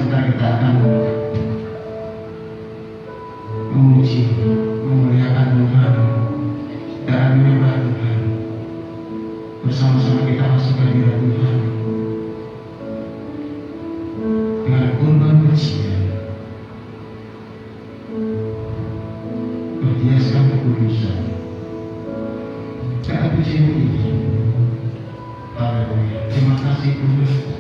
sebentar kita akan memuji, memuliakan Tuhan dan menyembah Tuhan. Bersama-sama kita masuk ke hadirat Tuhan dengan kurban pujian, berhiaskan kekudusan. Kata pujian ini, haleluya. Terima kasih Tuhan.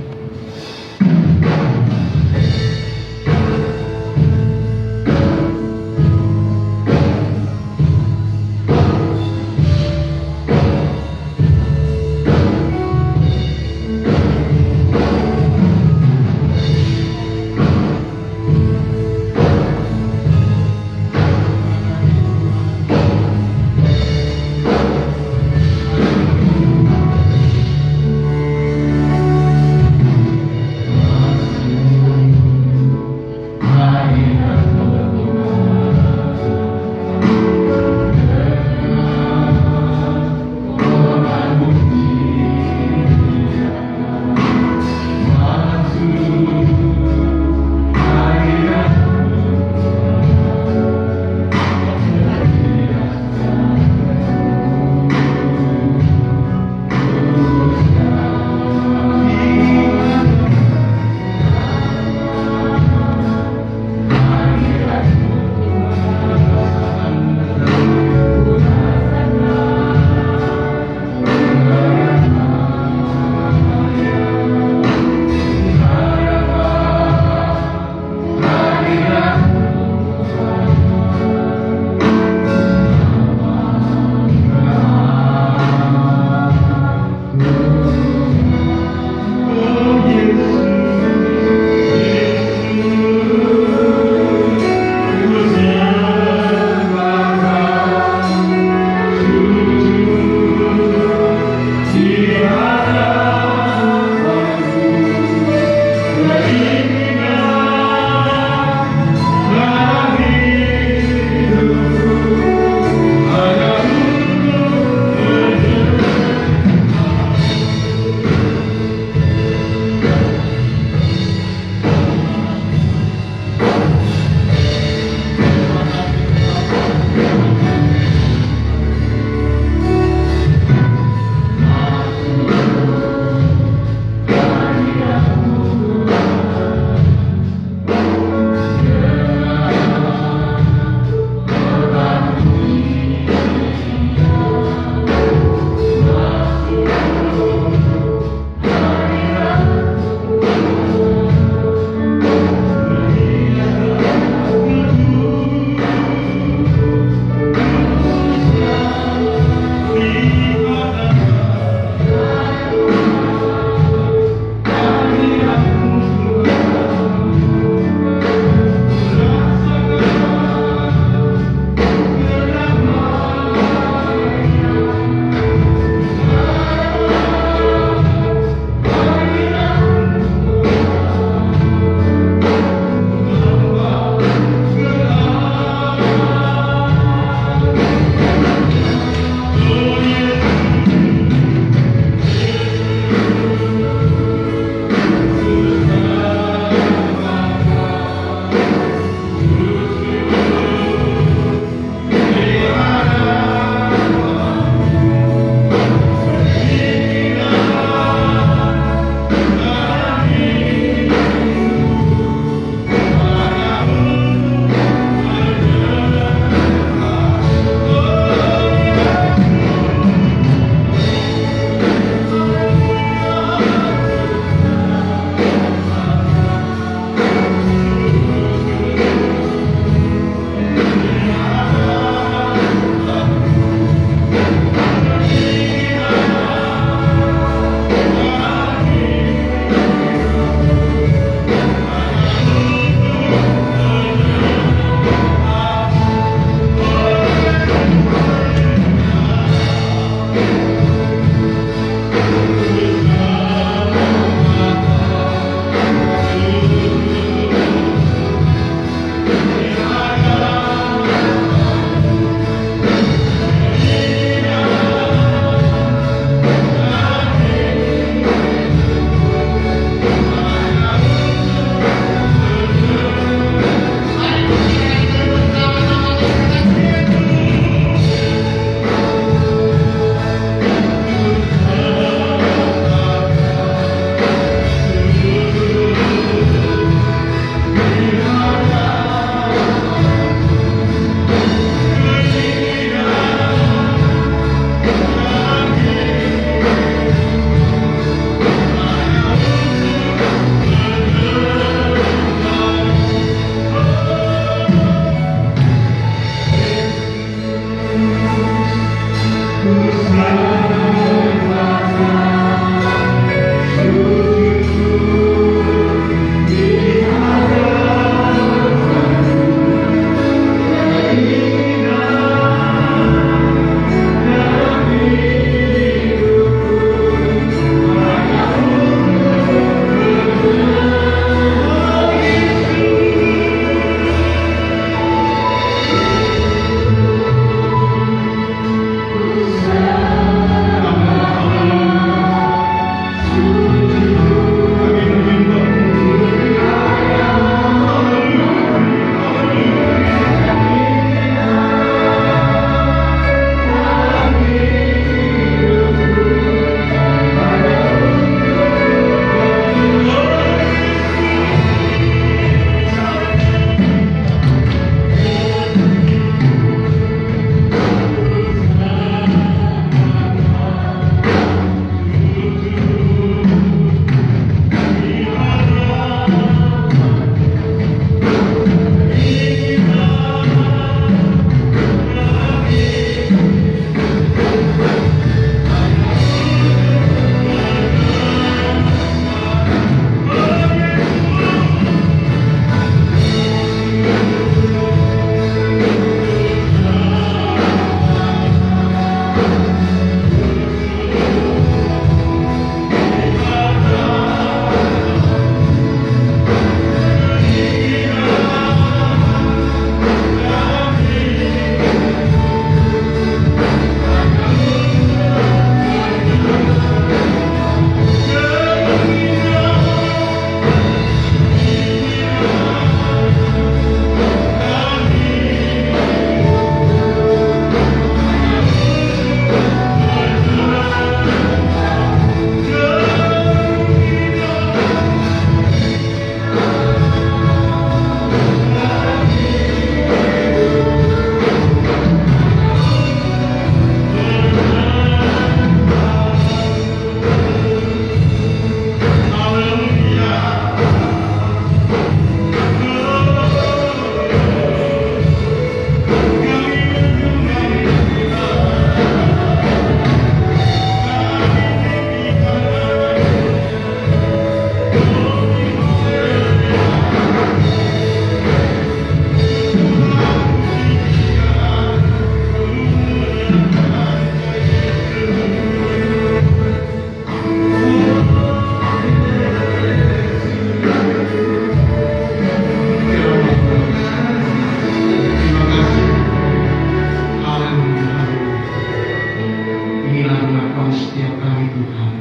Tuhan.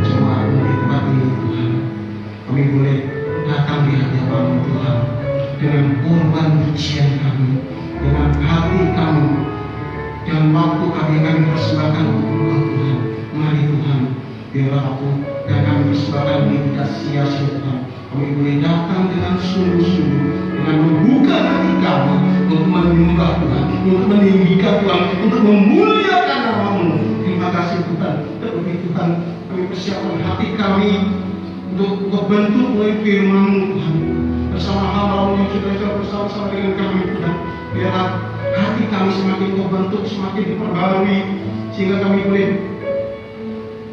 Semua di tempat ini Tuhan, kami boleh datang di hadapan Tuhan dengan korban pujian kami, dengan hati kami, dan waktu kami persembahkan untuk Tuhan. Mari Tuhan, biarlah aku dan kami persembahkan ini tidak sia-sia Tuhan. Kami boleh datang dengan sungguh-sungguh, dengan membuka hati kami untuk menyembah Tuhan, untuk meninggikan Tuhan, untuk memuliakan nama-Mu. Terima kasih Tuhan. Terlebih Tuhan, kami persiapkan hati kami untuk membentuk melalui firman-Mu Tuhan. Bersama hamba-Mu yang sudah bersama-sama dengan kami Tuhan. Biarlah hati kami semakin terbentuk, semakin diperbarui, sehingga kami boleh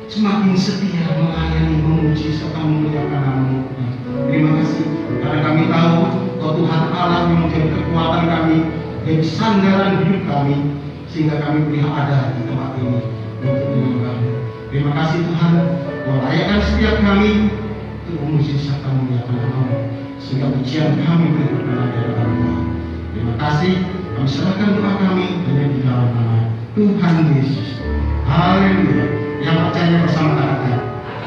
semakin setia melayani, memuji serta memuliakan nama-Mu Tuhan. Terima kasih karena kami tahu bahwa Tuhan Allah yang menjadi kekuatan kami, jadi sandaran hidup kami, sehingga kami boleh ada di tempat ini untuk menyembah-Mu. Terima kasih Tuhan, melayakan setiap kami untuk memuji serta memuliakan nama-Mu, sehingga pujian kami boleh berkenan di hadapan Tuhan. Terima kasih, kami serahkan doa kami hanya di dalam nama Tuhan Yesus. Haleluya. Yang percaya bersama kita.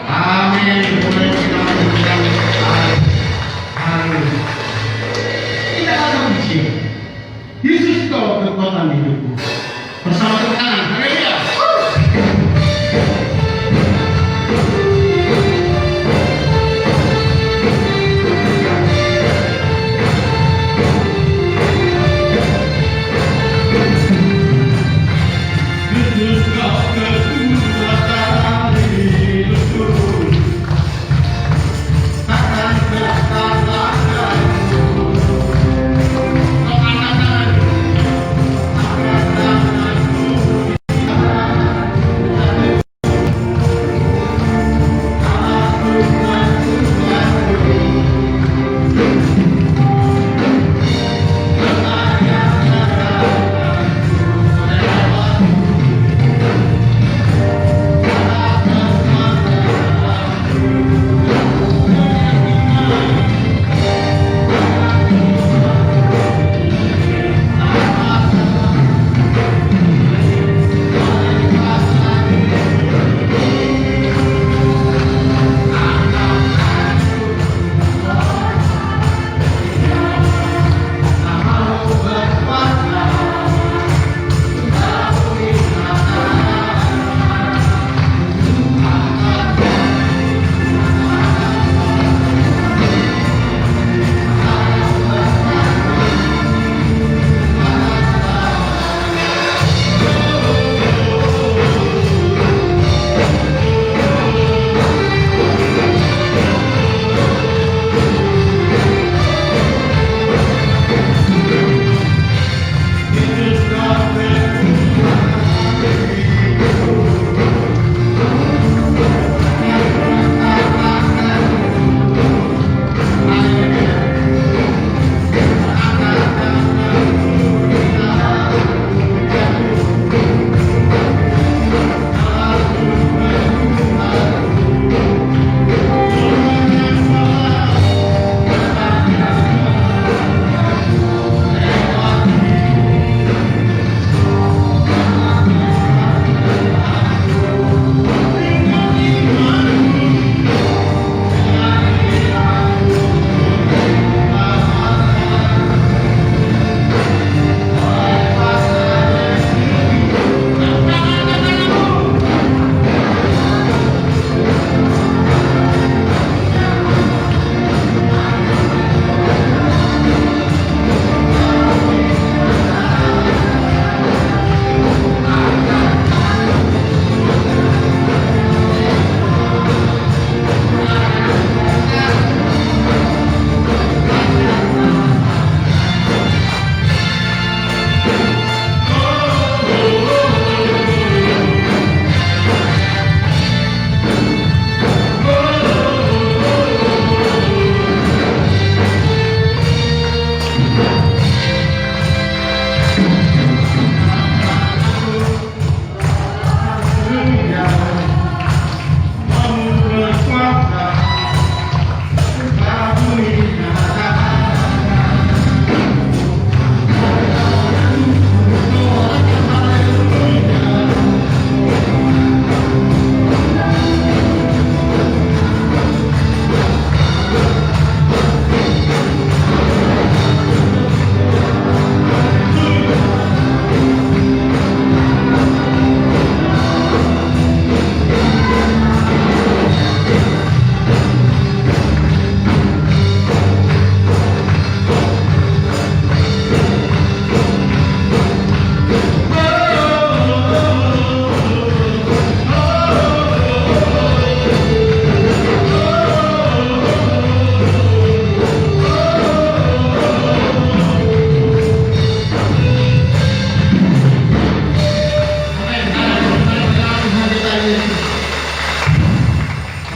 Amin. Boleh kita lanjutkan. Haleluya. Kita akan puji Yesus kau kekuatan hidupku. Bersama tepuk tangan. Haleluya. Yesus kau kekuatan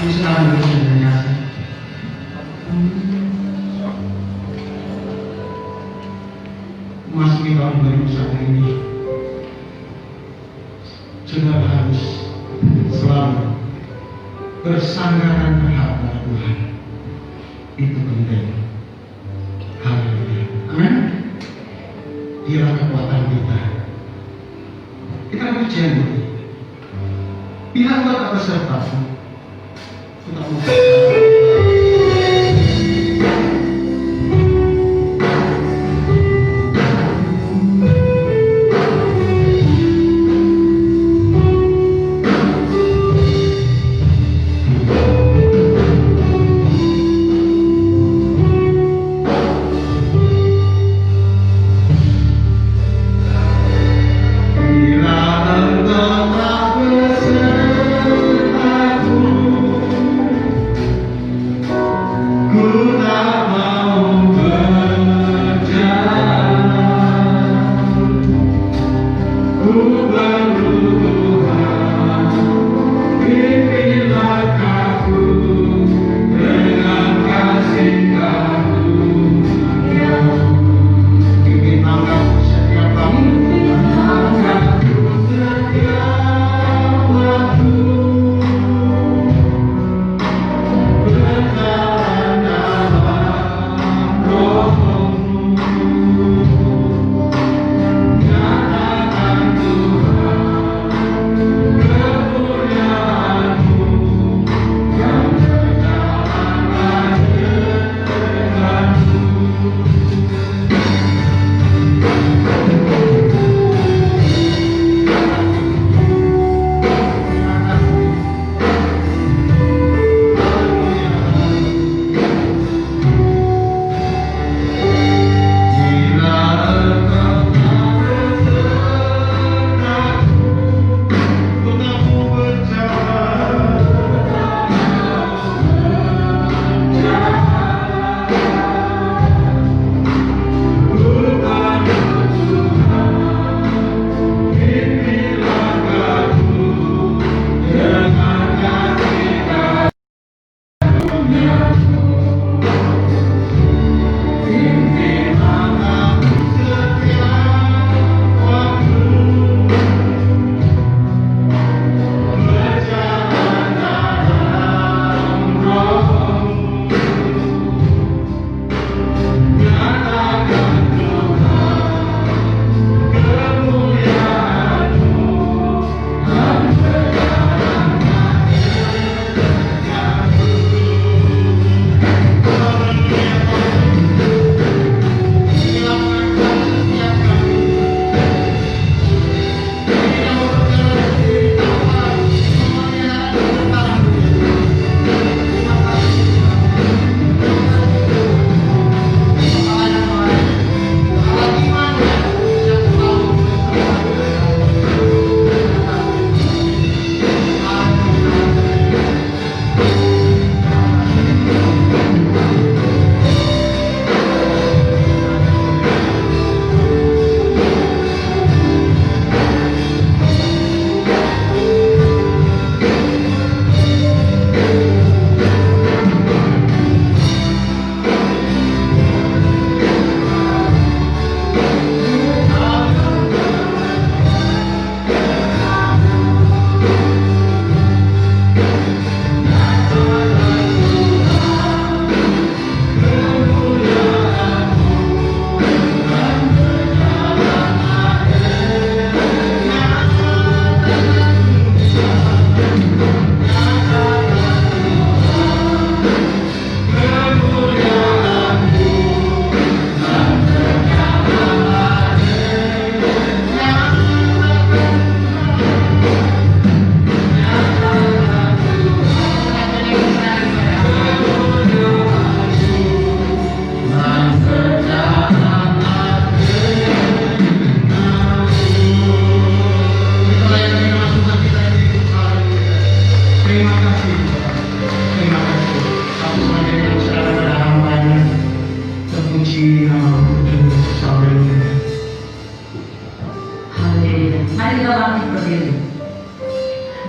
Silakan dulu sebenarnya. Memasuki tahun 2001 ini, saudara harus selalu bersanggaran terhadap Tuhan. Itu penting. Haleluya. Amin. Dialah kekuatan kita. Kita percaya dulu. Pihak buat apa sertamu? Kita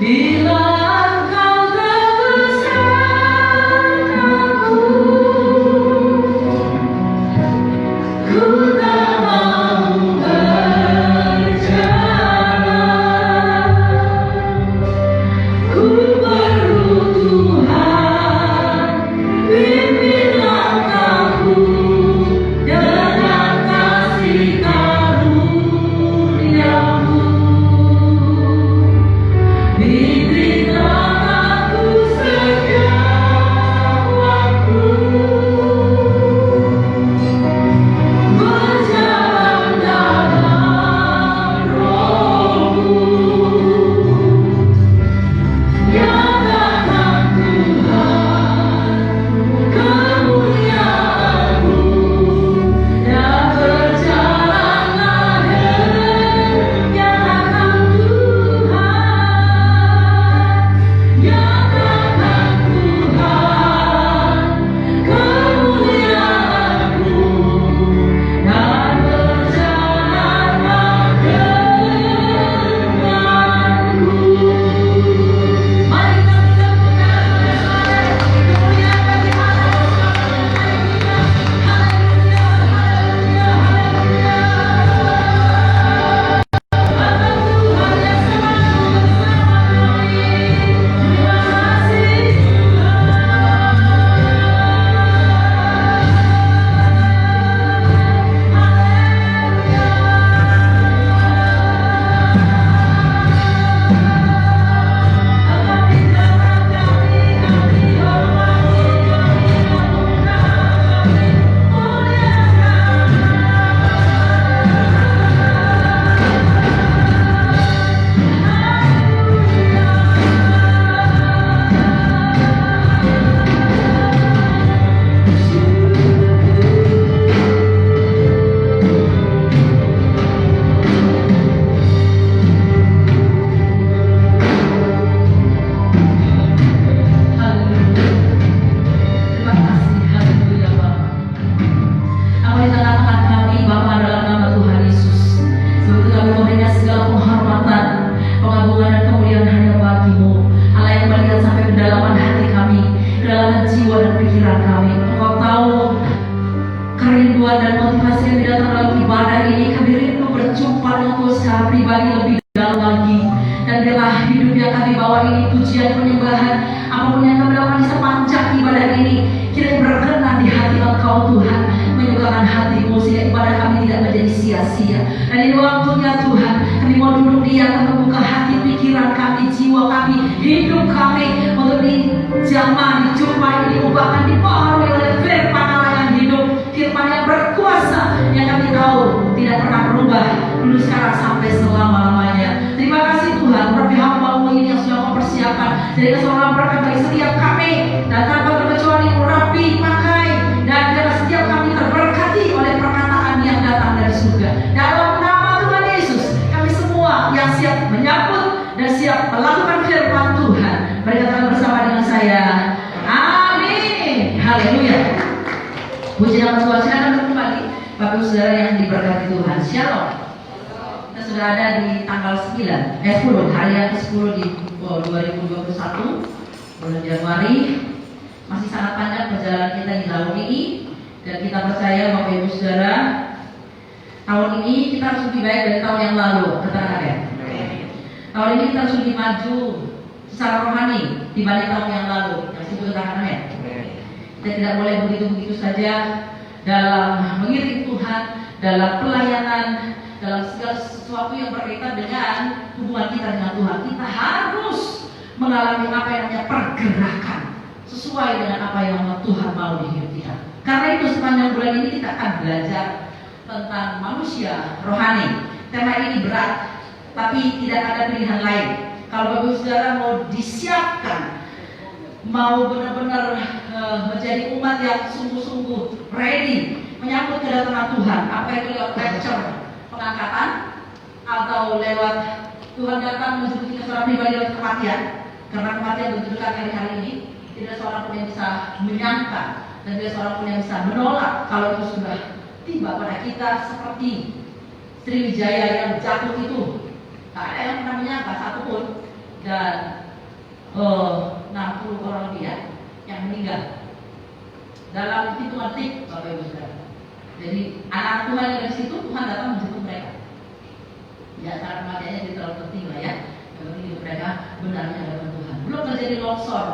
Bila engkau terbesar penyembahan, apapun yang kami lakukan di sepanjang ibadah ini, kiranya berkenan di hati Engkau Tuhan, menyukakan hati-Mu sehingga ibadah kami tidak menjadi sia-sia. Dan di waktunya Tuhan, kami mau duduk diam, membuka hati, pikiran kami, jiwa kami, hidup kami untuk dijamah, dijumpai, diubahkan, dipengaruhi oleh firman Allah yang hidup, firman yang berkuasa, yang kami tahu tidak pernah berubah dulu, sekarang, sampai selama-lamanya. Terima kasih Tuhan, berarti hamba-Mu ini yang sudah Kau persiapkan jadi seorang berkat bagi setiap kami, dan tanpa terkecuali rapi pakai, dan biarlah setiap kami terberkati oleh perkataan yang datang dari surga. Dalam nama Tuhan Yesus, kami semua yang siap menyambut dan siap melakukan firman Tuhan, berkata bersama dengan saya, amin, haleluya. Puji nama Tuhan. Silakan kembali Bapak Ibu Saudara yang diberkati Tuhan. Shalom. Kita sudah ada di tanggal 10 hari yang ke-10 di 2021 bulan Januari. Masih sangat panjang perjalanan kita di tahun ini, dan kita percaya Bapak Ibu Saudara, tahun ini kita harus lebih baik dari tahun yang lalu. Katakan ya. Tahun ini kita harus lebih maju secara rohani dibanding tahun yang lalu. Yang itu katakan ya. Kita tidak boleh begitu-begitu saja dalam mengiring Tuhan, dalam pelayanan, dalam segala sesuatu yang berkaitan dengan hubungan kita dengan Tuhan. Kita harus mengalami apa yang namanya pergerakan sesuai dengan apa yang Tuhan mau di hidup kita. Karena itu sepanjang bulan ini kita akan belajar tentang manusia rohani. Tema ini berat, tapi tidak ada pilihan lain. Kalau Bapak Saudara mau disiapkan, mau benar-benar menjadi umat yang sungguh-sungguh ready menyambut kedatangan Tuhan, apa itu lewat lecture pengangkatan atau lewat Tuhan datang menjemput kita seorang pribadi lewat kematian, karena kematian begitu dekat hari-hari ini. Tidak seorang pun yang bisa menyangka, dan tidak seorang pun yang bisa menolak kalau itu sudah tiba pada kita, seperti Sriwijaya yang jatuh itu. Tak ada yang pernah menyangka satupun, dan 60 orang lebih ya yang meninggal dalam hitungan detik, Bapak Ibu Saudara. Jadi anak Tuhan yang dari situ, Tuhan datang menjemput mereka. Ya, cara kematiannya jadi terlalu penting lah ya. Yang penting hidup mereka benarnya hadapan Tuhan. Belum terjadi longsor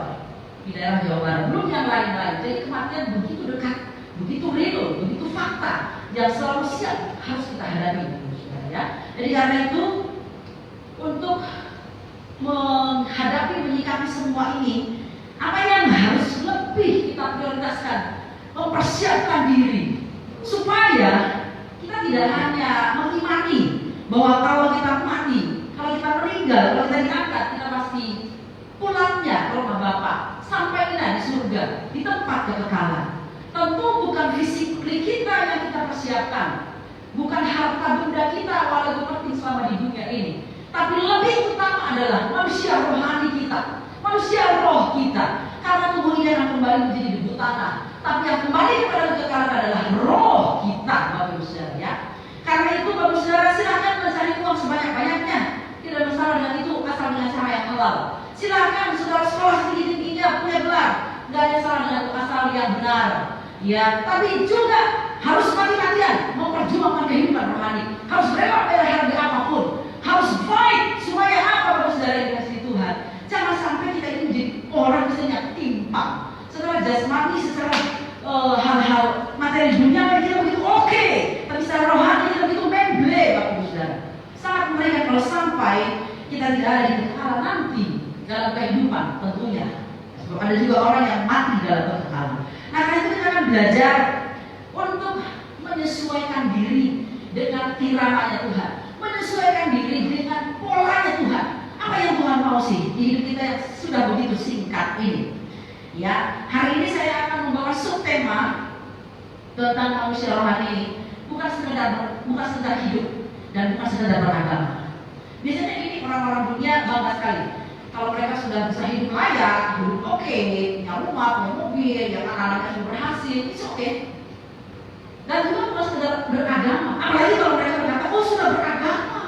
di daerah Jawa Barat, belum yang lain-lain. Jadi kematian begitu dekat, begitu real, begitu fakta yang selalu siap harus kita hadapi, Bapak Ibu Saudara ya. Jadi karena itu, untuk menghadapi, menyikapi semua ini, apa yang harus lebih kita prioritaskan? Mempersiapkan diri supaya kita tidak hanya mengimani bahwa kalau kita mati, kalau kita meninggal, kalau kita diangkat, kita pasti pulangnya ke rumah Bapa, sampainya di surga, di tempat kekekalan. Tentu bukan fisik kita yang kita persiapkan, bukan harta benda kita walaupun penting selama di dunia ini, tapi lebih utama adalah manusia rohani kita, manusia roh kita. Karena tubuh ini akan kembali menjadi debu tanah, tapi yang kembali kepada kekekalan adalah roh kita, Bapak Ibu Saudara ya. Karena itu Bapak Ibu Saudara, silakan mencari uang sebanyak-banyaknya, tidak masalah dengan itu, asal dengan cara yang halal. Silakan saudara sekolah tinggi-tingginya, punya gelar, nggak ada salah dengan itu, asal yang benar ya. Tapi juga harus mati-matian memperjuangkan kehidupan rohani, harus rela bayar harga apapun, harus fight supaya apa, Bapak Saudara yang dikasihi Tuhan. Jangan sampai kita ini menjadi orang misalnya timpang secara jasmani, secara hal-hal materi dunia kita begitu oke, tapi secara rohani kita begitu memble, Bapak Ibu Saudara. Sangat mengerikan kalau sampai kita tidak ada di kekekalan nanti dalam kehidupan tentunya. Sebab ada juga orang yang mati dalam kekekalan. Nah, karena itu kita akan belajar untuk menyesuaikan diri dengan tiramanya Tuhan, menyesuaikan diri dengan polanya Tuhan. Apa yang Tuhan mau sih di hidup kita yang sudah begitu singkat ini? Ya, hari ini saya akan membawa subtema tentang manusia rohani ini, bukan sekedar hidup dan bukan sekedar beragama. Biasanya ini orang-orang dunia bangga sekali kalau mereka sudah bisa hidup layak, hidup oke, punya rumah, punya mobil, yang anak-anaknya sudah berhasil, itu oke. Dan juga bukan sekedar beragama. Apalagi kalau mereka berkata, oh sudah beragama,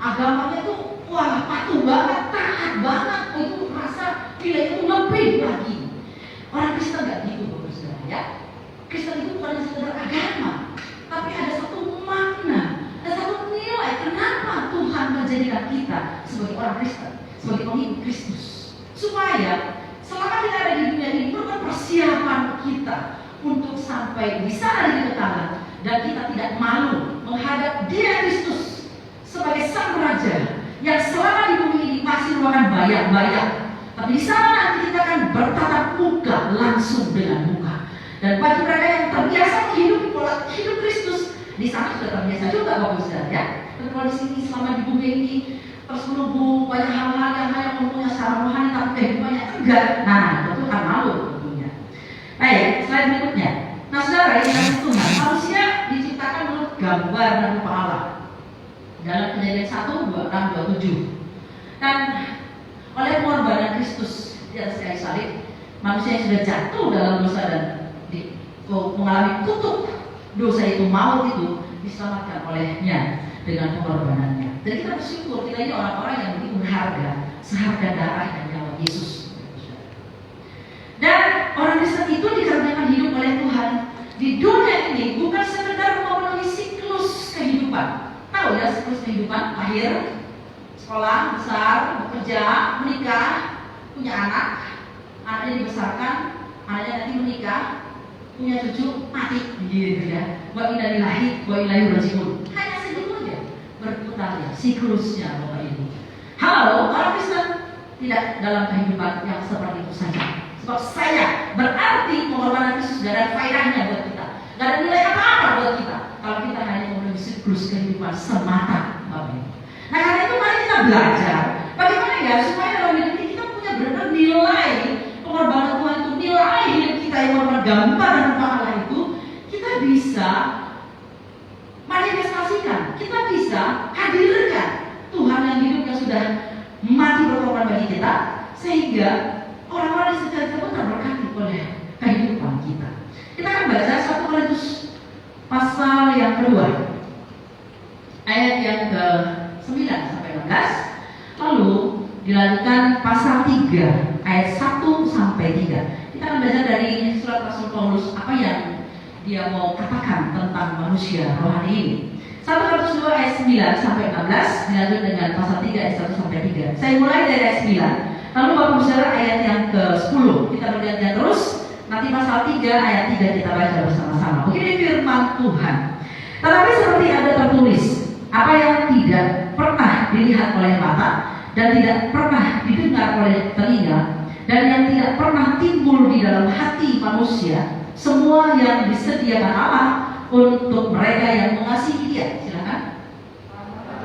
agamanya itu wah patuh banget, taat banget, itu merasa nilai itu lebih lagi. Orang Kristen nggak gitu, Bapak Saudara ya. Kristen itu bukan sekedar agama, tapi ada satu makna, ada satu nilai kenapa Tuhan menjadikan kita sebagai orang Kristen, sebagai pengikut Kristus. supaya selama kita ada di dunia ini merupakan persiapan kita untuk sampai di sana di kekekalan, dan kita tidak malu menghadap Dia Kristus sebagai Sang Raja yang selama di bumi ini masih merupakan bayang-bayang, tapi di sana nanti kita akan bertatap muka langsung dengan muka. Dan bagi mereka yang terbiasa menghidupi pola hidup Kristus, di sana sudah terbiasa juga Bapak Saudara ya. Dan kalau di sini selama di bumi ini terus menunggu banyak hal-hal yang hanya mempunyai secara rohani tapi kehidupannya enggak, nah itu akan malu tentunya. Baik, slide berikutnya. Nah saudara, yang kasih Tuhan, manusia diciptakan menurut gambar dan rupa Allah dalam Kejadian 1, 26, 27. Dan oleh pengorbanan Kristus di atas kayu salib, manusia yang sudah jatuh dalam dosa dan mengalami kutuk dosa itu, maut itu, diselamatkan olehnya dengan pengorbanannya. Dan kita bersyukur kita ini orang-orang yang begitu berharga, seharga darah dan nyawa Yesus. Dan orang Kristen itu dikaruniakan hidup oleh Tuhan di dunia ini bukan sekedar memenuhi siklus kehidupan. Tahu ya siklus kehidupan, lahir, sekolah, besar, bekerja, menikah, punya anak, anaknya dibesarkan, anaknya nanti menikah, punya cucu, mati, gitu ya. Wa inna lillahi wa inna ilaihi raji'un. Hanya segitu aja berputar ya siklusnya Bapak Ibu. Halo, orang Kristen tidak dalam kehidupan yang seperti itu saja. Sebab saya berarti pengorbanan Kristus gak ada faedahnya buat kita, gak ada nilai apa-apa buat kita kalau kita hanya memenuhi siklus kehidupan semata, Bapak Ibu. Nah karena itu mari kita belajar bagaimana ya supaya dalam hidup ini kita punya benar-benar nilai pengorbanan Tuhan itu, nilai hidup kita yang merupakan gambar dan rupa Allah itu, kita bisa manifestasikan, kita bisa hadirkan Tuhan yang hidup yang sudah mati berkorban bagi kita, sehingga orang-orang di sekitar kita pun terberkati oleh kehidupan kita. Kita akan baca 1 Korintus pasal yang kedua, ayat yang ke-9 sampai 11, lalu dilanjutkan pasal 3 ayat 1 sampai 3. Kita akan belajar dari surat Rasul Paulus apa yang dia mau katakan tentang manusia rohani ini. 1 Korintus 2 ayat 9 sampai 16, dilanjut dengan pasal 3 ayat 1 sampai 3. Saya mulai dari ayat 9. Lalu Bapak Saudara ayat yang ke-10. Kita bergantian terus. Nanti pasal 3 ayat 3 kita baca bersama-sama. Begini firman Tuhan. Tetapi seperti ada tertulis, apa yang tidak pernah dilihat oleh mata dan tidak pernah didengar oleh telinga dan yang tidak pernah timbul di dalam hati manusia, semua yang disediakan Allah untuk mereka yang mengasihi Dia. Silakan.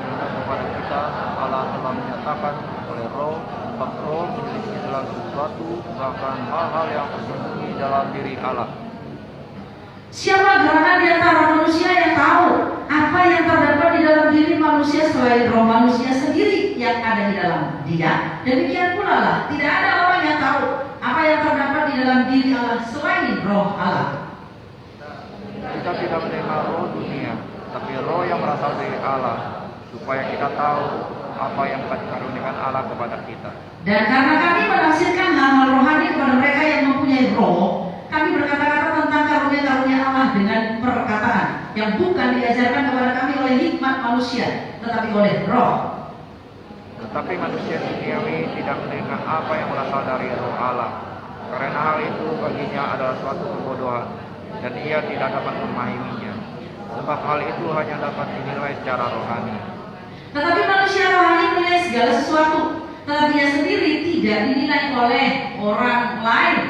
Kepada kita Allah telah menyatakan oleh Roh, sebab Roh memiliki segala sesuatu, bahkan hal-hal yang tersembunyi dalam diri Allah. Siapa gerangan di antara manusia yang tahu apa yang terdapat di dalam diri manusia selain roh manusia sendiri yang ada di dalam dia? Demikian pula lah, tidak ada orang yang tahu apa yang terdapat di dalam diri Allah selain roh Allah. Kita tidak menerima roh dunia, tapi roh yang berasal dari Allah, supaya kita tahu apa yang telah dikaruniakan Allah kepada kita. Dan karena kami menafsirkan hal-hal rohani kepada mereka yang mempunyai roh, kami berkata-kata tentang karunia-karunia Allah dengan perkataan yang bukan diajarkan kepada kami oleh hikmat manusia, tetapi oleh roh. Tetapi manusia duniawi tidak menerima apa yang berasal dari roh Allah, karena hal itu baginya adalah suatu kebodohan, dan ia tidak dapat memahaminya, sebab hal itu hanya dapat dinilai secara rohani. Tetapi manusia rohani menilai segala sesuatu, tetapi dia sendiri tidak dinilai oleh orang lain.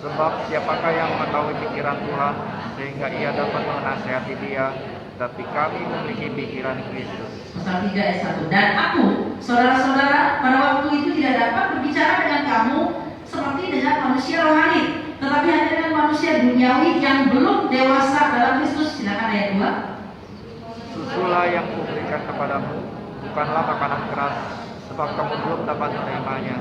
Sebab siapakah yang mengetahui pikiran Tuhan sehingga ia dapat menasihati Dia? Tapi kami memiliki pikiran Kristus. Pasal 3 ayat 1. Dan aku, saudara-saudara, pada waktu itu tidak dapat berbicara dengan kamu seperti dengan manusia rohani, tetapi hanya dengan manusia duniawi yang belum dewasa dalam Kristus. Silakan ayat 2. Susulah yang kuberikan kepadamu bukanlah makanan keras, sebab kamu belum dapat menerimanya,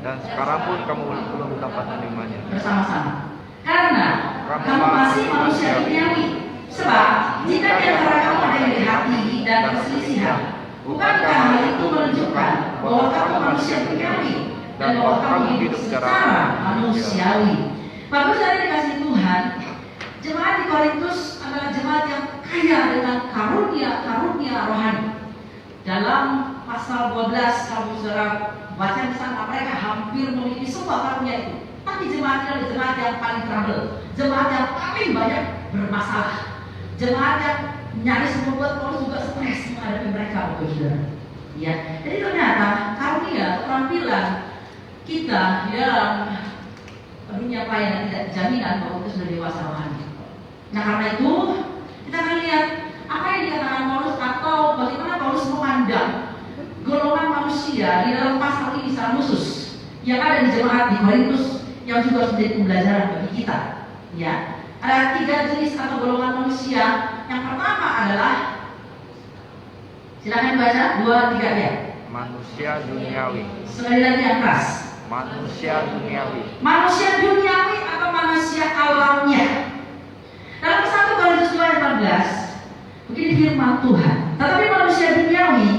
dan sekarang pun kamu belum dapat menerimanya. Bersama-sama. Karena kamu masih manusia duniawi. Sebab jika di antara kamu ada iri hati dan perselisihan, bukankah hal itu menunjukkan bahwa kamu manusia duniawi dan bahwa kamu hidup secara manusiawi? Bagus dari dikasih Tuhan, jemaat di Korintus adalah jemaat yang kaya dengan karunia-karunia rohani. Dalam pasal 12, kalau saudara baca di sana, mereka hampir memiliki semua karunia itu. Tapi jemaat adalah jemaat yang paling trouble, jemaat yang paling banyak bermasalah, jemaat yang nyaris membuat Paulus juga stres menghadapi mereka, Bapak Saudara. Ya, jadi ternyata karunia, keterampilan kita di dalam dunia pelayanan tidak jaminan bahwa kita sudah dewasa rohani. Nah, karena itu kita akan lihat apa yang dikatakan Paulus atau bagaimana Paulus memandang golongan manusia di dalam pasal ini secara khusus yang ada di jemaat di Korintus yang juga harus menjadi pembelajaran bagi kita. Ya, ada 3 jenis atau golongan manusia. Yang pertama adalah, silakan baca 2, 3 ya. Manusia duniawi. Sekali lagi yang keras. Manusia duniawi. Manusia duniawi atau manusia alamnya. Dalam 1 Korintus 2 ayat 14, begini firman Tuhan. Tetapi manusia duniawi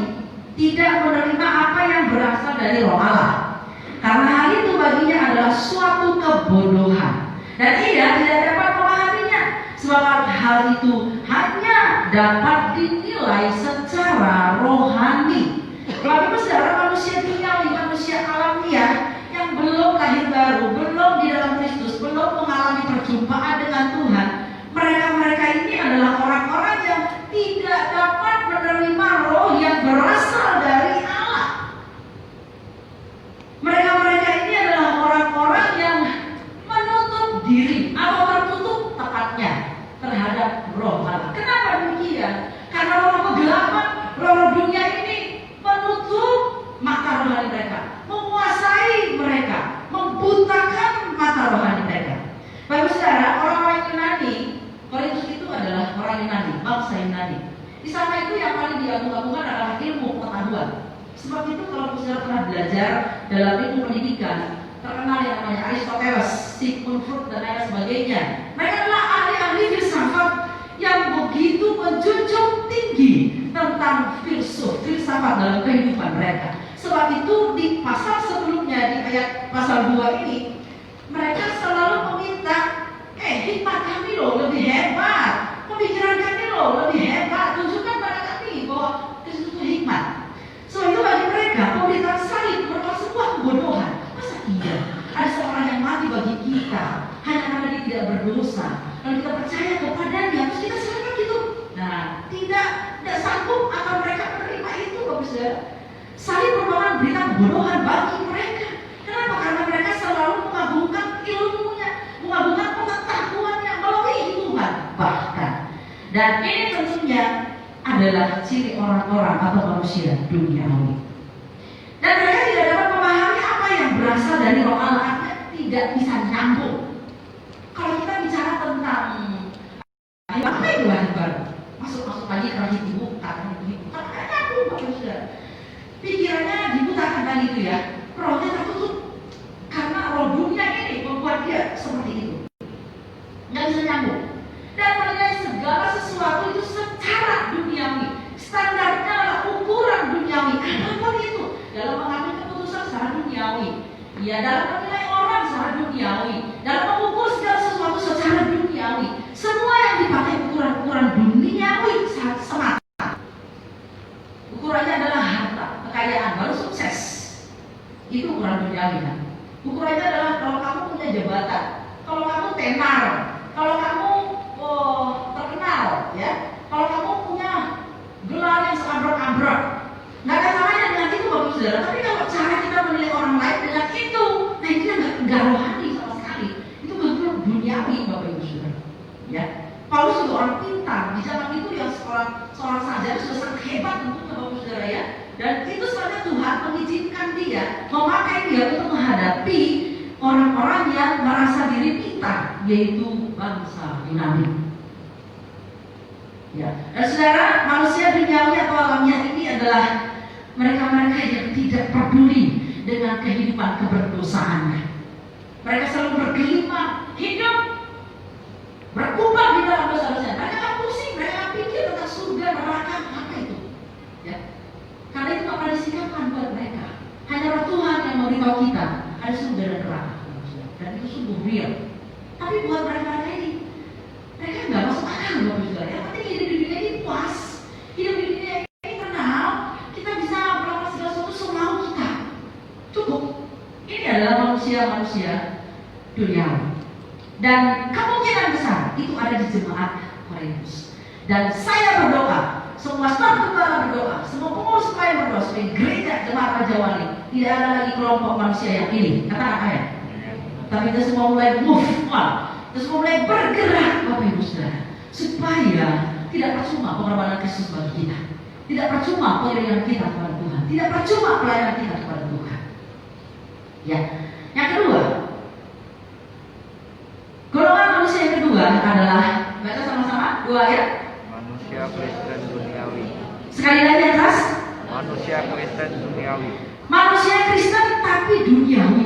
tidak menerima apa yang berasal dari Roh Allah, karena hal itu baginya adalah suatu kebodohan, dan ia tidak dapat memahaminya, sebab hal itu hanya dapat dinilai secara rohani. Bapak saudara, manusia duniawi, manusia alamiah yang belum lahir baru, belum di dalam Kristus, belum mengalami perjumpaan dengan Tuhan, mereka ini adalah orang-orang yang tidak dapat menerima roh yang berasal dari Allah. Mereka ini adalah orang-orang yang menutup diri atau tertutup tepatnya terhadap roh Allah. Kenapa demikian? Karena roh kegelapan, roh dunia ini menutup mata rohani mereka, menguasai mereka, membutakan mata rohani mereka. Bapak saudara, orang-orang Yunani, Korintus itu adalah orang Yunani, bangsa Yunani. Di sana itu yang paling diagung-agungkan adalah ilmu pengetahuan. Sebab itu kalau saudara pernah belajar dalam ilmu pendidikan, terkenal yang namanya Aristoteles, Sigmund Freud dan lain sebagainya. Mereka adalah ahli-ahli filsafat yang begitu menjunjung tinggi tentang filsafat dalam kehidupan mereka. Sebab itu di pasal sebelumnya, di ayat pasal 2 ini, mereka selalu meminta, hikmat kami loh lebih hebat, pemikiran kami loh lebih hebat, tunjukkan pada kami bahwa Kristus itu hikmat. Sebab itu bagi mereka pemberitaan salib merupakan sebuah kebodohan. Masa iya ada seorang yang mati bagi kita hanya karena dia tidak berdosa, lalu kita percaya kepadanya terus kita selamat gitu? Nah, tidak sanggup akan mereka menerima itu, Bapak Saudara. Salib merupakan berita kebodohan bagi mereka. Kenapa? Karena mereka selalu mengagungkan ilmunya, mengagungkan pengetahuannya, melebihi Tuhan bahkan. Dan ini tentunya adalah ciri orang-orang atau manusia duniawi. Dan mereka tidak dapat memahami apa yang berasal dari roh Allah, tidak bisa nyambung. Kalau kita bicara tentang apa itu lahir baru, masuk lagi ke rahim ibu, katanya ibu, katanya aku, Bapak Saudara. Pikirannya dibutakan tadi itu ya, rohnya tertutup karena roh dunia ini membuat dia seperti itu, nggak bisa nyambung dan menilai segala sesuatu itu secara duniawi. Standarnya adalah ukuran duniawi, apapun itu, dalam mengambil keputusan secara duniawi, ya dalam menilai orang secara duniawi, dalam mengukur segala sesuatu secara duniawi. Semua yang dipakai ukuran-ukuran duniawi semata. Ukurannya adalah harta, kekayaan, baru sukses. Itu ukuran duniawi kan. Ukurannya adalah kalau kamu punya jabatan, kalau kamu tenar, kalau kamu terkenal, ya, kalau kamu punya gelar yang sekambrok-kambrok. Nggak ada salahnya dengan itu, Bapak Saudara. Tapi kalau cara kita menilai orang lain dengan itu, nah itu nggak rohani sama sekali. Itu betul duniawi, Bapak Ibu Saudara. Ya, Paulus juga orang pintar. Di zaman itu yang seorang sarjana sudah sangat hebat tentunya, Bapak Saudara ya. Dan itu sebenarnya Tuhan mengizinkan dia, memakai dia untuk menghadapi orang-orang yang merasa diri pintar, yaitu bangsa Yunani. Ya, dan saudara, manusia duniawi atau alamnya ini adalah mereka-mereka yang tidak peduli dengan kehidupan keberdosaannya. Mereka selalu bergelimang hidup, berkubang di dalam dosa-dosa. Mereka nggak pusing, mereka nggak pikir tentang surga, neraka, apa itu. Ya, karena itu nggak pernah disingkapkan buat mereka. Hanya roh Tuhan yang memberitahu kita ada surga dan neraka, dan itu sungguh real. Tapi buat mereka ini, mereka nggak masuk akal, Bapak Saudara. Yang penting hidup di dunia ini puas, hidup di dunia ini tenang, kita bisa melakukan manusia-manusia duniawi. Dan kemungkinan besar itu ada di jemaat Korintus. Dan saya berdoa, semua staf gembala berdoa, semua pengurus supaya berdoa supaya gereja jemaat Raja Wali tidak ada lagi kelompok manusia yang ini. Katakan amin. Tapi kita semua mulai move on, kita semua mulai bergerak, Bapak Ibu Saudara, supaya tidak percuma pengorbanan Kristus bagi kita, tidak percuma pengiriman kita kepada Tuhan, tidak percuma pelayanan kita kepada Tuhan. Ya, yang kedua, golongan manusia yang kedua adalah, baca sama-sama, 2 ayat. Manusia Kristen duniawi. Sekali lagi atas. Manusia Kristen duniawi. Manusia Kristen tapi duniawi.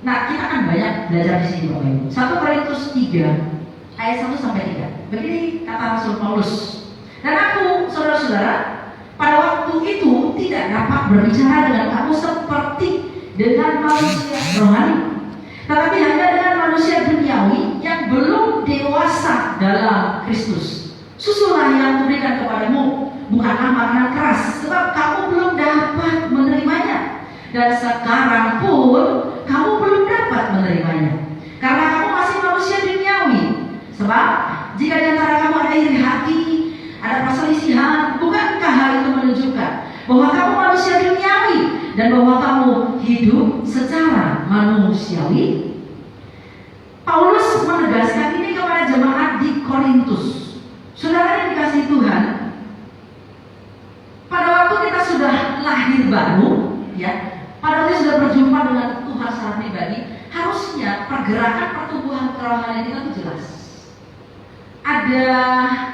Nah, kita akan banyak belajar di sini, Bapak Ibu. 1 Korintus 3 ayat 1 sampai 3. Begini kata Rasul Paulus. Dan aku, saudara-saudara, pada waktu itu tidak dapat berbicara dengan kamu seperti dengan manusia rohani, tetapi hanya dengan manusia duniawi yang belum dewasa dalam Kristus. Susulah yang kuberikan kepadamu bukanlah makanan keras, sebab kamu belum dapat menerimanya, dan sekarang pun kamu belum dapat menerimanya, karena kamu masih manusia duniawi. Sebab jika di antara kamu ada iri hati, ada perselisihan, bukankah hal itu menunjukkan bahwa kamu manusia duniawi dan bahwa kamu hidup secara manusiawi? Paulus menegaskan ini kepada jemaat di Korintus. Saudara yang dikasihi Tuhan, pada waktu kita sudah lahir baru, ya, pada waktu sudah berjumpa dengan Tuhan secara pribadi, harusnya pergerakan pertumbuhan kerohanian kita itu jelas. Ada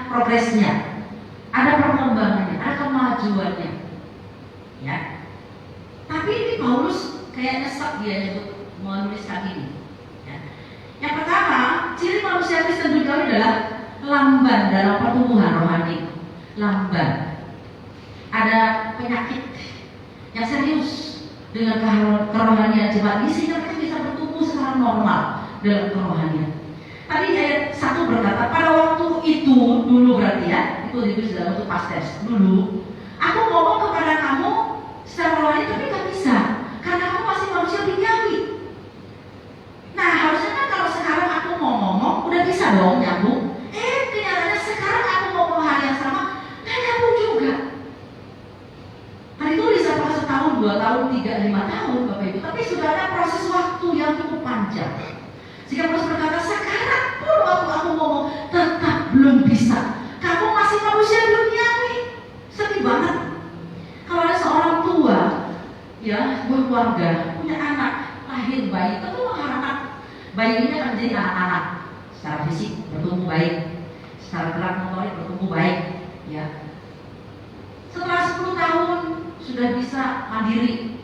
progresnya, ada perkembangannya, ada kemajuannya, ya. Tapi ini Paulus kayak nyesek dia untuk menuliskan ini. Ya. Yang pertama, ciri manusia Kristen duniawi adalah lamban dalam pertumbuhan rohani, lamban. Ada penyakit yang serius dengan kerohanian jemaat ini sehingga kita bisa bertumbuh secara normal dalam kerohanian. Tadi ayat 1 berkata, pada waktu itu dulu, berarti ya, itu ditulis dalam bentuk past tense, dulu aku ngomong kepada kamu secara rohani tapi gak bisa karena kamu masih manusia duniawi. Nah, harusnya kan kalau sekarang aku mau ngomong udah bisa dong nyambung. Kenyataannya sekarang aku ngomong hal yang sama gak nyambung juga. Hari itu bisa pakai setahun, 2 tahun, 3, 5 tahun, Bapak Ibu, tapi sudah ada proses waktu yang cukup panjang. Jika Paulus berkata, sekarang pun waktu aku ngomong tetap belum bisa. Kamu masih manusia duniawi. Sedih banget. Kalau ada seorang tua, ya, sebuah keluarga, punya anak, lahir bayi, tentu mengharapkan bayi ini akan menjadi anak-anak secara fisik bertumbuh baik, secara gerak motorik bertumbuh baik, ya. Setelah 10 tahun sudah bisa mandiri,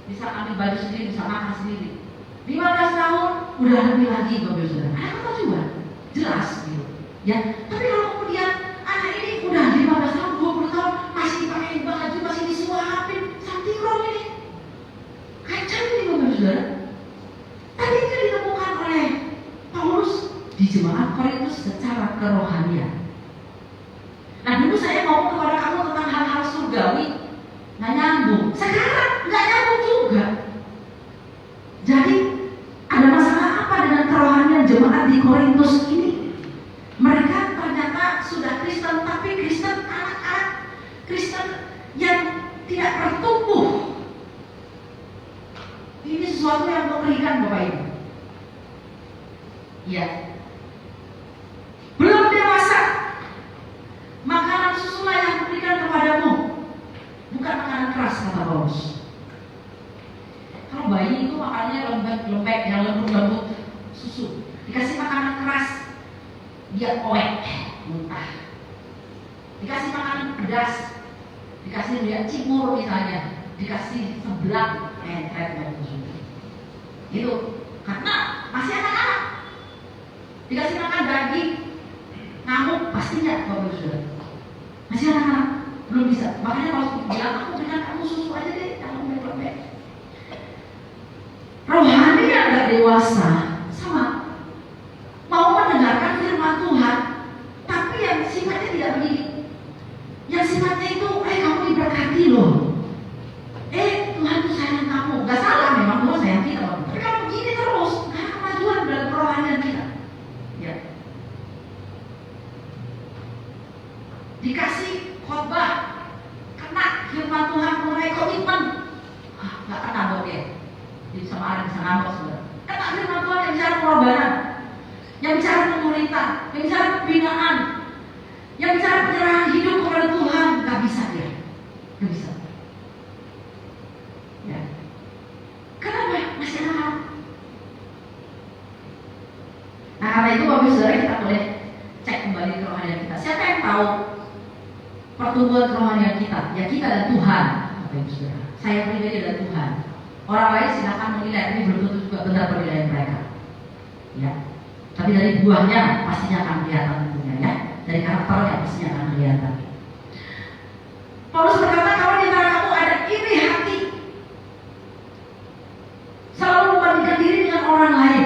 bisa ambil baju sendiri, bisa makan sendiri. 15 tahun udah lebih lagi, Bapak Ibu Saudara. Ada kemajuan, jelas gitu. Ya, tapi kalau kemudian anak ini udah 15 tahun, 20 tahun masih dipakai baju, masih disuapin, something wrong ini. Kayak cantik, Bapak Ibu Saudara. Tadi itu ditemukan oleh Paulus di jemaat Korintus secara kerohanian. Nah, dulu saya ngomong kepada kamu tentang hal-hal surgawi, nggak nyambung. Sekarang nggak nyambung juga. Jadi ada masalah apa dengan kerohanian jemaat di Korintus ini? Mereka ternyata sudah Kristen, tapi Kristen anak-anak, Kristen yang tidak bertumbuh. Ini sesuatu yang mengerikan, Bapak Ibu. Ya, belum dewasa. Makanan susulah yang diberikan kepadamu, bukan makanan keras, kata Paulus. Kalau bayi itu makannya lembek-lembek, yang lembut-lembut, susu. Dikasih makanan keras, dia oek, muntah. Dikasih makanan pedas, dikasih dia cimur misalnya, dikasih seblak, entret dan susu. Itu karena masih anak-anak. Dikasih makan daging, ngamuk pastinya, Bapak Ibu Saudara. Masih anak-anak, belum bisa. Makanya kalau bilang aku berikan kamu susu aja deh, kamu lembek-lembek. Rohani yang gak dewasa sama, mau mendengarkan firman Tuhan, tapi yang sifatnya tidak mendidik, yang sifatnya itu, kamu diberkati loh, Tuhan tuh sayang kamu. Gak salah memang sama anak bisa ngambek saudara. Kata firman Tuhan yang bicara pengorbanan, yang bicara pemuritan, yang bicara pembinaan, yang bicara penyerahan hidup kepada Tuhan, nggak bisa dia, nggak bisa. Ya, kenapa? Masih anak. Nah karena itu Bapak Saudara kita boleh cek kembali kerohanian kita. Siapa yang tahu pertumbuhan kerohanian kita? Ya kita dan Tuhan. Bapak Ibu Saudara, saya pribadi dan Tuhan. Orang lain silakan menilai, ini belum tentu juga benar penilaian mereka. Ya, tapi dari buahnya pastinya akan kelihatan tentunya ya. Dari karakternya pastinya akan kelihatan. Paulus berkata, kalau di antara kamu ada iri hati, selalu membandingkan diri dengan orang lain,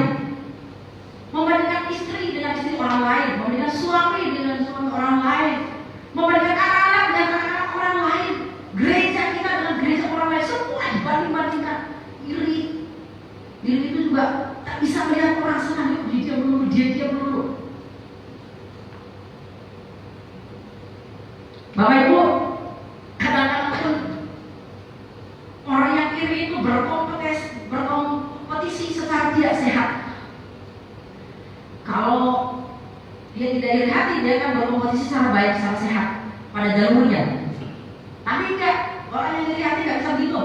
membandingkan istri dengan istri orang lain, membandingkan suami dengan suami orang lain, membandingkan anak-anak dengan anak-anak orang lain, gereja kita dengan gereja orang lain, semua dibanding-bandingkan. Iri itu juga tak bisa melihat orang senang, dia melulu, dia melulu. Bapak Ibu, kadang-kadang orang yang iri itu berkompetisi secara tidak sehat. Kalau dia tidak iri hati, dia akan berkompetisi secara baik, secara sehat pada jalurnya. Tapi enggak, orang yang iri hati nggak bisa begitu.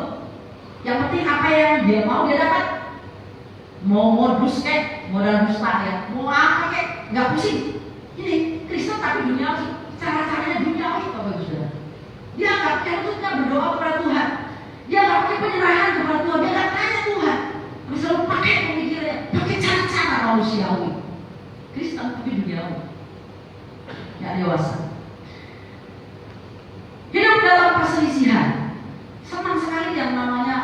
Yang penting apa yang dia mau dia dapat. Mau modus kek, modal dusta ya, mau apa kek, nggak pusing. Ini Kristen tapi duniawi, cara-caranya duniawi, Bapak Ibu Saudara. Dia nggak punya lututnya berdoa kepada Tuhan. Dia nggak punya penyerahan kepada Tuhan. Dia nggak tanya Tuhan. Tapi selalu pakai pemikirannya, pakai cara-cara manusiawi. Kristen tapi duniawi, nggak dewasa. Hidup dalam perselisihan. Senang sekali yang namanya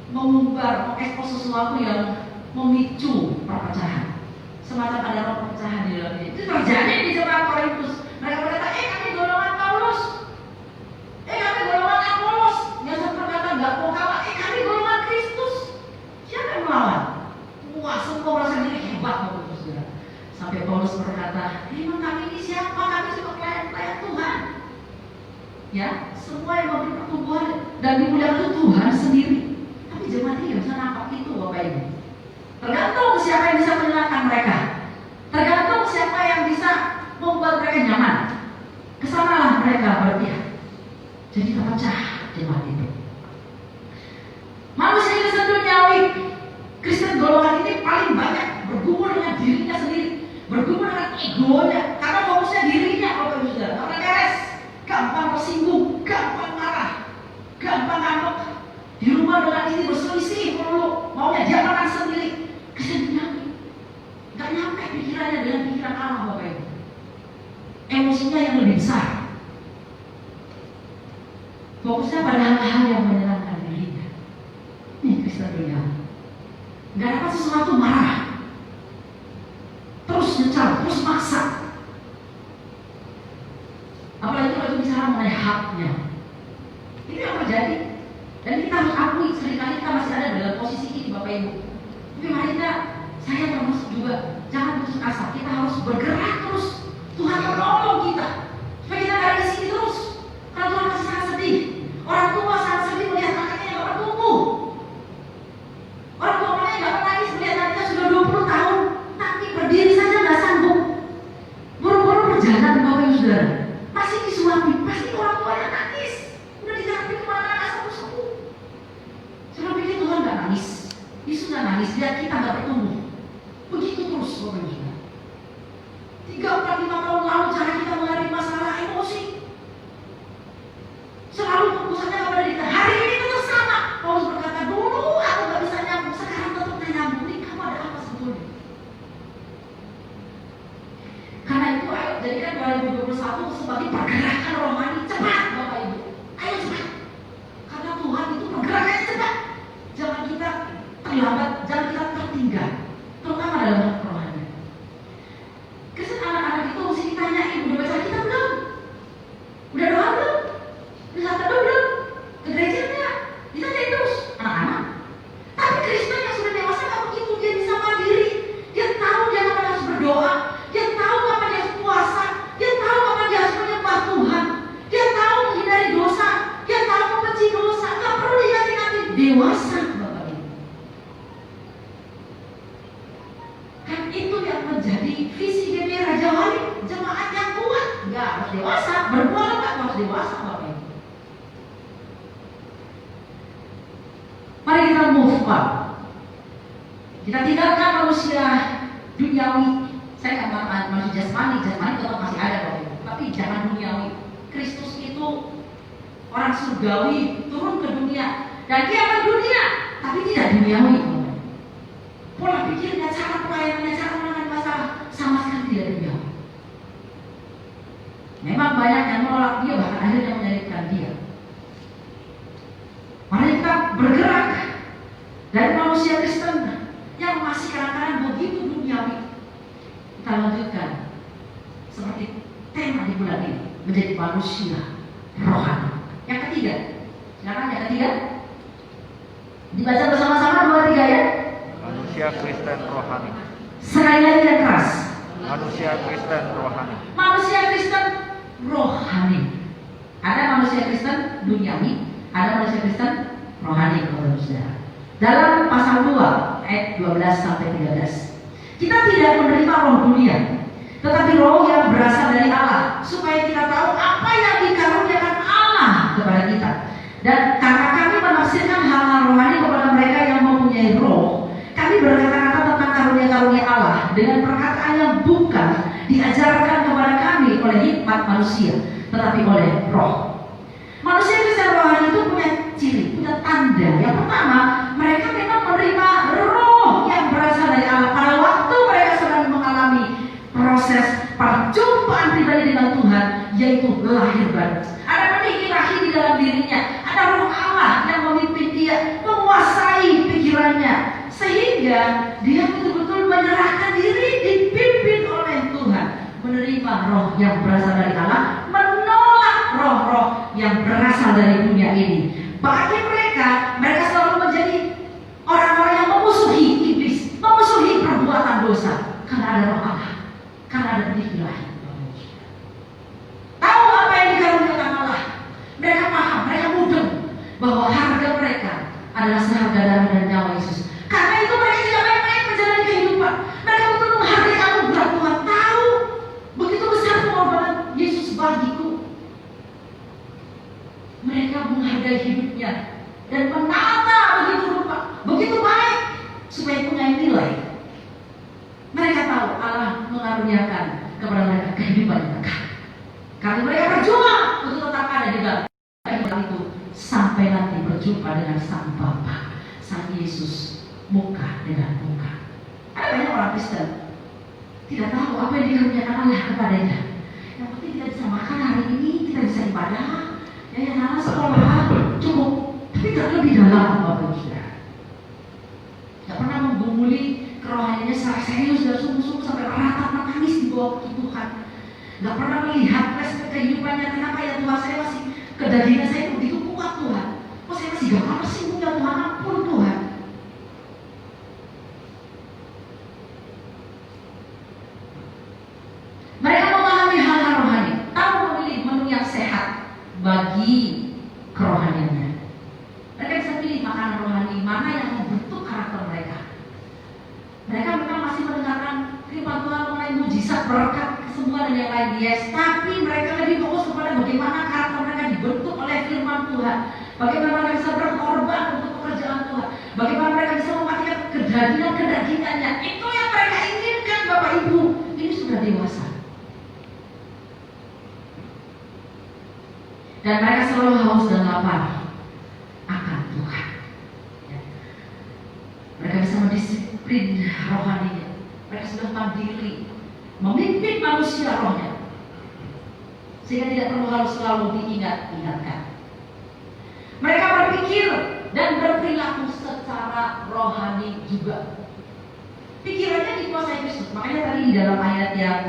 mengumbar, mengekspos sesuatu yang memicu perpecahan. Semacam ada roh perpecahan di dalam ini. Itu terjadi di jemaat Korintus. Mereka berkata, kami golongan Paulus, kami golongan Apolos. Yang satu berkata nggak mau kalah, kami golongan Kristus. Siapa yang melawan? Wah, semua merasa diri hebat, Bapak Ibu Saudara. Sampai Paulus berkata, memang kami ini siapa? Kami cuma pelayan Tuhan. Ya, semua yang memberi pertumbuhan dan dimuliakan itu Tuhan sendiri. Tapi jemaat ini bisa nampak itu, Bapak Ibu. Tergantung siapa yang bisa menyenangkan mereka. Tergantung siapa yang bisa membuat mereka nyaman. Kesanalah mereka berpihak. Jadi terpecah jemaat itu. Manusia ini duniawi. Kristen golongan ini paling banyak bergumul dengan dirinya sendiri, bergumul dengan egonya, karena fokusnya dirinya, Bapak Ibu Saudara. Karena beres, gampang tersinggung, gampang marah, gampang ngambek. Di rumah dengan ini berselisih melulu, maunya dia makan sendiri. Kristen duniawi, nggak nyampe pikirannya dengan pikiran Allah, Bapak Ibu. Emosinya yang lebih besar. Fokusnya pada hal-hal yang menyenangkan dirinya. Ini Kristen duniawi. Nggak dapat sesuatu marah, terus nyecal, terus maksa. Apalagi kalau itu bicara mengenai haknya. Itu yang terjadi. Dan kita harus akui seringkali kita masih ada dalam posisi ini, Bapak Ibu. Tapi mari kita, saya termasuk juga, jangan putus asa. Kita harus bergerak terus. Tuhan menolong kita supaya kita nggak di sini terus. Karena Tuhan masih sangat sedih. Orang tua sangat sedih melihat anaknya yang nggak bertumbuh. Orang tua nggak menangis melihat anaknya sudah 20 tahun, tapi berdiri saja nggak sanggup. Buru-buru berjalan, Bapak Ibu Saudara, masih disuapi, pasti orang tuanya nangis. Udah dicari kemana nggak sembuh-sembuh. Saya pikir Tuhan nggak nangis, Yesus nggak nangis, lihat kita nggak bertumbuh. Begitu terus, Bapak Ibu Saudara. 3-4-5 tahun lalu cara kita menghadapi masalah emosi selalu fokusnya kepada kita. Hari ini tetap sama. Paulus berkata, dulu aku nggak bisa nyambung, sekarang tetap nggak nyambung. Ini kamu ada apa sebetulnya? Karena itu ayo jadikan 2021 sebagai pergerakan rohani cepat, Bapak Ibu. Ayo cepat. Karena Tuhan itu pergerakannya cepat. Jangan kita terlambat, jangan kita tertinggal. Terutama dalam hal rohani. Kesan anak-anak itu mesti ditanyain, udah baca kita belum? Udah doa belum? Udah saat teduh belum? Ke gereja enggak? Ditanyain terus anak-anak. Tapi Kristen yang sudah dewasa nggak begitu, dia bisa mandiri. Dia tahu dia kapan harus berdoa, dia tahu kapan dia harus puasa, dia tahu kapan dia harus menyembah Tuhan, dia tahu menghindari dosa, dia tahu membenci dosa. Nggak perlu diingat-ingatin. Dewasa, Bapak Ibu. Kan itu yang menjadi visi GBI Raja Wali, jemaat yang kuat, nggak harus dewasa, berbuat nggak harus dewasa Bapak Ibu. Mari kita move on. Kita tinggalkan manusia duniawi. Saya nggak mengatakan manusia jasmani tetap masih ada Bapak Ibu, tapi jangan duniawi. Kristus itu orang surgawi turun ke dunia dan dia mendunia, tapi tidak duniawi. Pola pikirnya, cara pelayanannya, cara menangani masalah sama sekali tidak duniawi. Memang banyak yang menolak dia, bahkan akhirnya menyalibkan dia. Mari kita bergerak dari manusia Kristen yang masih kadang-kadang begitu duniawi. Kita lanjutkan seperti tema di bulan ini, menjadi manusia rohani. Yang ketiga, silakan yang ketiga. Dibaca bersama-sama 2, 3 ya. Manusia Kristen rohani. Sekali lagi yang keras. Manusia Kristen rohani. Manusia Kristen rohani. Ada manusia Kristen duniawi, ada manusia Kristen rohani, saudara. Dalam pasal 2 ayat 12 sampai 13. Kita tidak menerima roh dunia, tetapi roh yang berasal dari Allah, supaya kita tahu apa yang dikaruniakan Allah kepada kita. Dan karena kami menafsirkan hal-hal rohani kepada mereka yang mempunyai roh, kami berkata-kata tentang karunia-karunia Allah dengan perkataan yang bukan diajarkan kepada kami oleh hikmat manusia, tetapi oleh roh. Manusia Kristen rohani itu punya ciri, punya tanda. Yang pertama, mereka memang menerima roh yang berasal dari Allah pada waktu mereka sedang mengalami proses perjumpaan pribadi dengan Tuhan, yaitu lahir baru. Ada benih ilahi di dalam dirinya, ada roh Allah yang memimpin dia, menguasai pikirannya, sehingga dia betul-betul menyerahkan diri, dipimpin oleh Tuhan, menerima roh yang berasal dari Allah, menolak roh-roh yang berasal dari dunia ini. Bagi mereka selalu menjadi orang-orang yang memusuhi iblis, memusuhi perbuatan dosa, karena ada roh Allah, karena ada benih ilahi. Tahu apa yang dikaruniakan Allah. Mereka paham, mereka mudeng bahwa harga mereka adalah seharga darah dan nyawa Yesus. Karena itu mereka tidak main-main menjalani kehidupan. Mereka betul menghargai anugerah Tuhan. Tahu begitu besar pengorbanan Yesus bagiku. Mereka menghargai hidupnya dan menata begitu rupa, begitu baik supaya punya nilai. Mereka tahu Allah mengaruniakan kepada mereka kehidupan yang kekal. Karena mereka berjuang untuk tetap ada di dalam kehidupan itu sampai nanti berjumpa dengan Sang Bapa, Sang Yesus, muka dengan muka. Ada banyak orang Kristen tidak tahu apa yang dikaruniakan Allah kepadanya. Yang penting kita bisa makan hari ini, kita bisa ibadah, ya yang anak sekolah cukup, tapi tidak lebih dalam Bapak Ibu. Tidak pernah menggumuli kerohaniannya secara serius dan sungguh-sungguh sampai meratap menangis di bawah Tuhan. Gak pernah melihat respek kehidupannya. Kenapa ya Tuhan, saya masih kedagingan saya begitu kuat Tuhan. Kok saya masih gak masih punya Tuhan, ampun Tuhan. Mereka memahami hal-hal rohani, tahu memilih menu yang sehat bagi kerohaniannya. Mereka bisa pilih makanan rohani mana yang membentuk karakter mereka. Mereka memang masih mendengarkan firman Tuhan mengenai mujizat, berkat, kesembuhan dan yang lain, yes. Tapi mereka lebih fokus kepada bagaimana karakter mereka dibentuk oleh firman Tuhan, bagaimana mereka bisa berkorban untuk pekerjaan Tuhan, bagaimana mereka bisa mematikan kedagingannya. Itu yang mereka inginkan Bapak Ibu. Ini sudah dewasa. Dan mereka selalu haus dan lapar akan Tuhan. Ya. Mereka bisa mendisiplin rohaninya. Mereka sudah mandiri, memimpin manusia rohnya, sehingga tidak perlu harus selalu diingat-ingatkan. Mereka berpikir dan berperilaku secara rohani juga. Pikirannya dikuasai Kristus. Makanya tadi di dalam ayat yang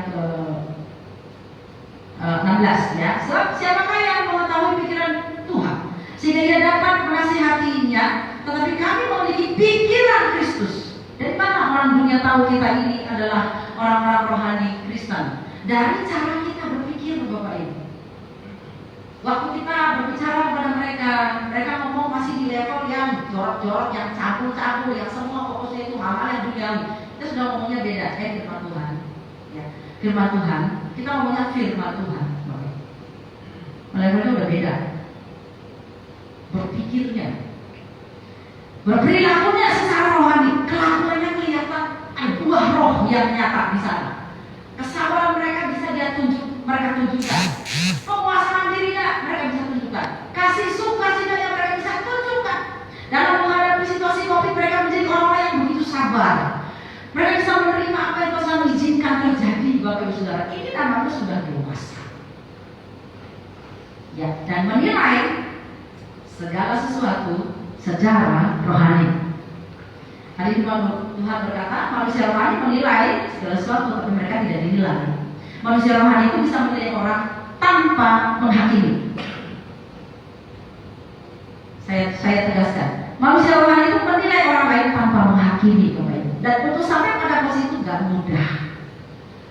16 ya, siapakah yang mengetahui pikiran Tuhan sehingga ia dapat menasihatinya, tetapi kami memiliki pikiran Kristus. Dari mana orang dunia tahu kita ini adalah orang-orang rohani Kristen? Dari cara kita berpikir Bapak Ibu. Waktu kita berbicara kepada mereka ngomong masih di level yang jorok-jorok, yang cabul-cabul, yang semua fokusnya itu hal-hal yang duniawi. Kita sudah ngomongnya beda, firman Tuhan. Ya, firman Tuhan, kita ngomongnya firman Tuhan. Mulai-mulai udah beda. Berpikirnya, berperilakunya secara rohani, kelakuannya kelihatan ada buah roh yang nyata di sana. Kesabaran mereka bisa mereka tunjukkan. Penguasaan dirinya mereka bisa tunjukkan. Kasih sukacitanya mereka bisa tunjukkan. Dalam menghadapi situasi COVID, mereka menjadi orang-orang yang begitu sabar. Mereka bisa menerima apa yang Tuhan izinkan terjadi, Bapak Ibu Saudara. Ini namanya sudah dewasa. Ya, dan menilai segala sesuatu secara rohani. Hari ini Tuhan berkata, manusia rohani menilai segala sesuatu, tapi mereka tidak dinilai. Manusia rohani itu bisa menilai orang tanpa menghakimi. Saya tegaskan, manusia rohani itu menilai orang lain tanpa menghakimi, Bapak Ibu. Dan untuk sampai pada posisi itu gak mudah.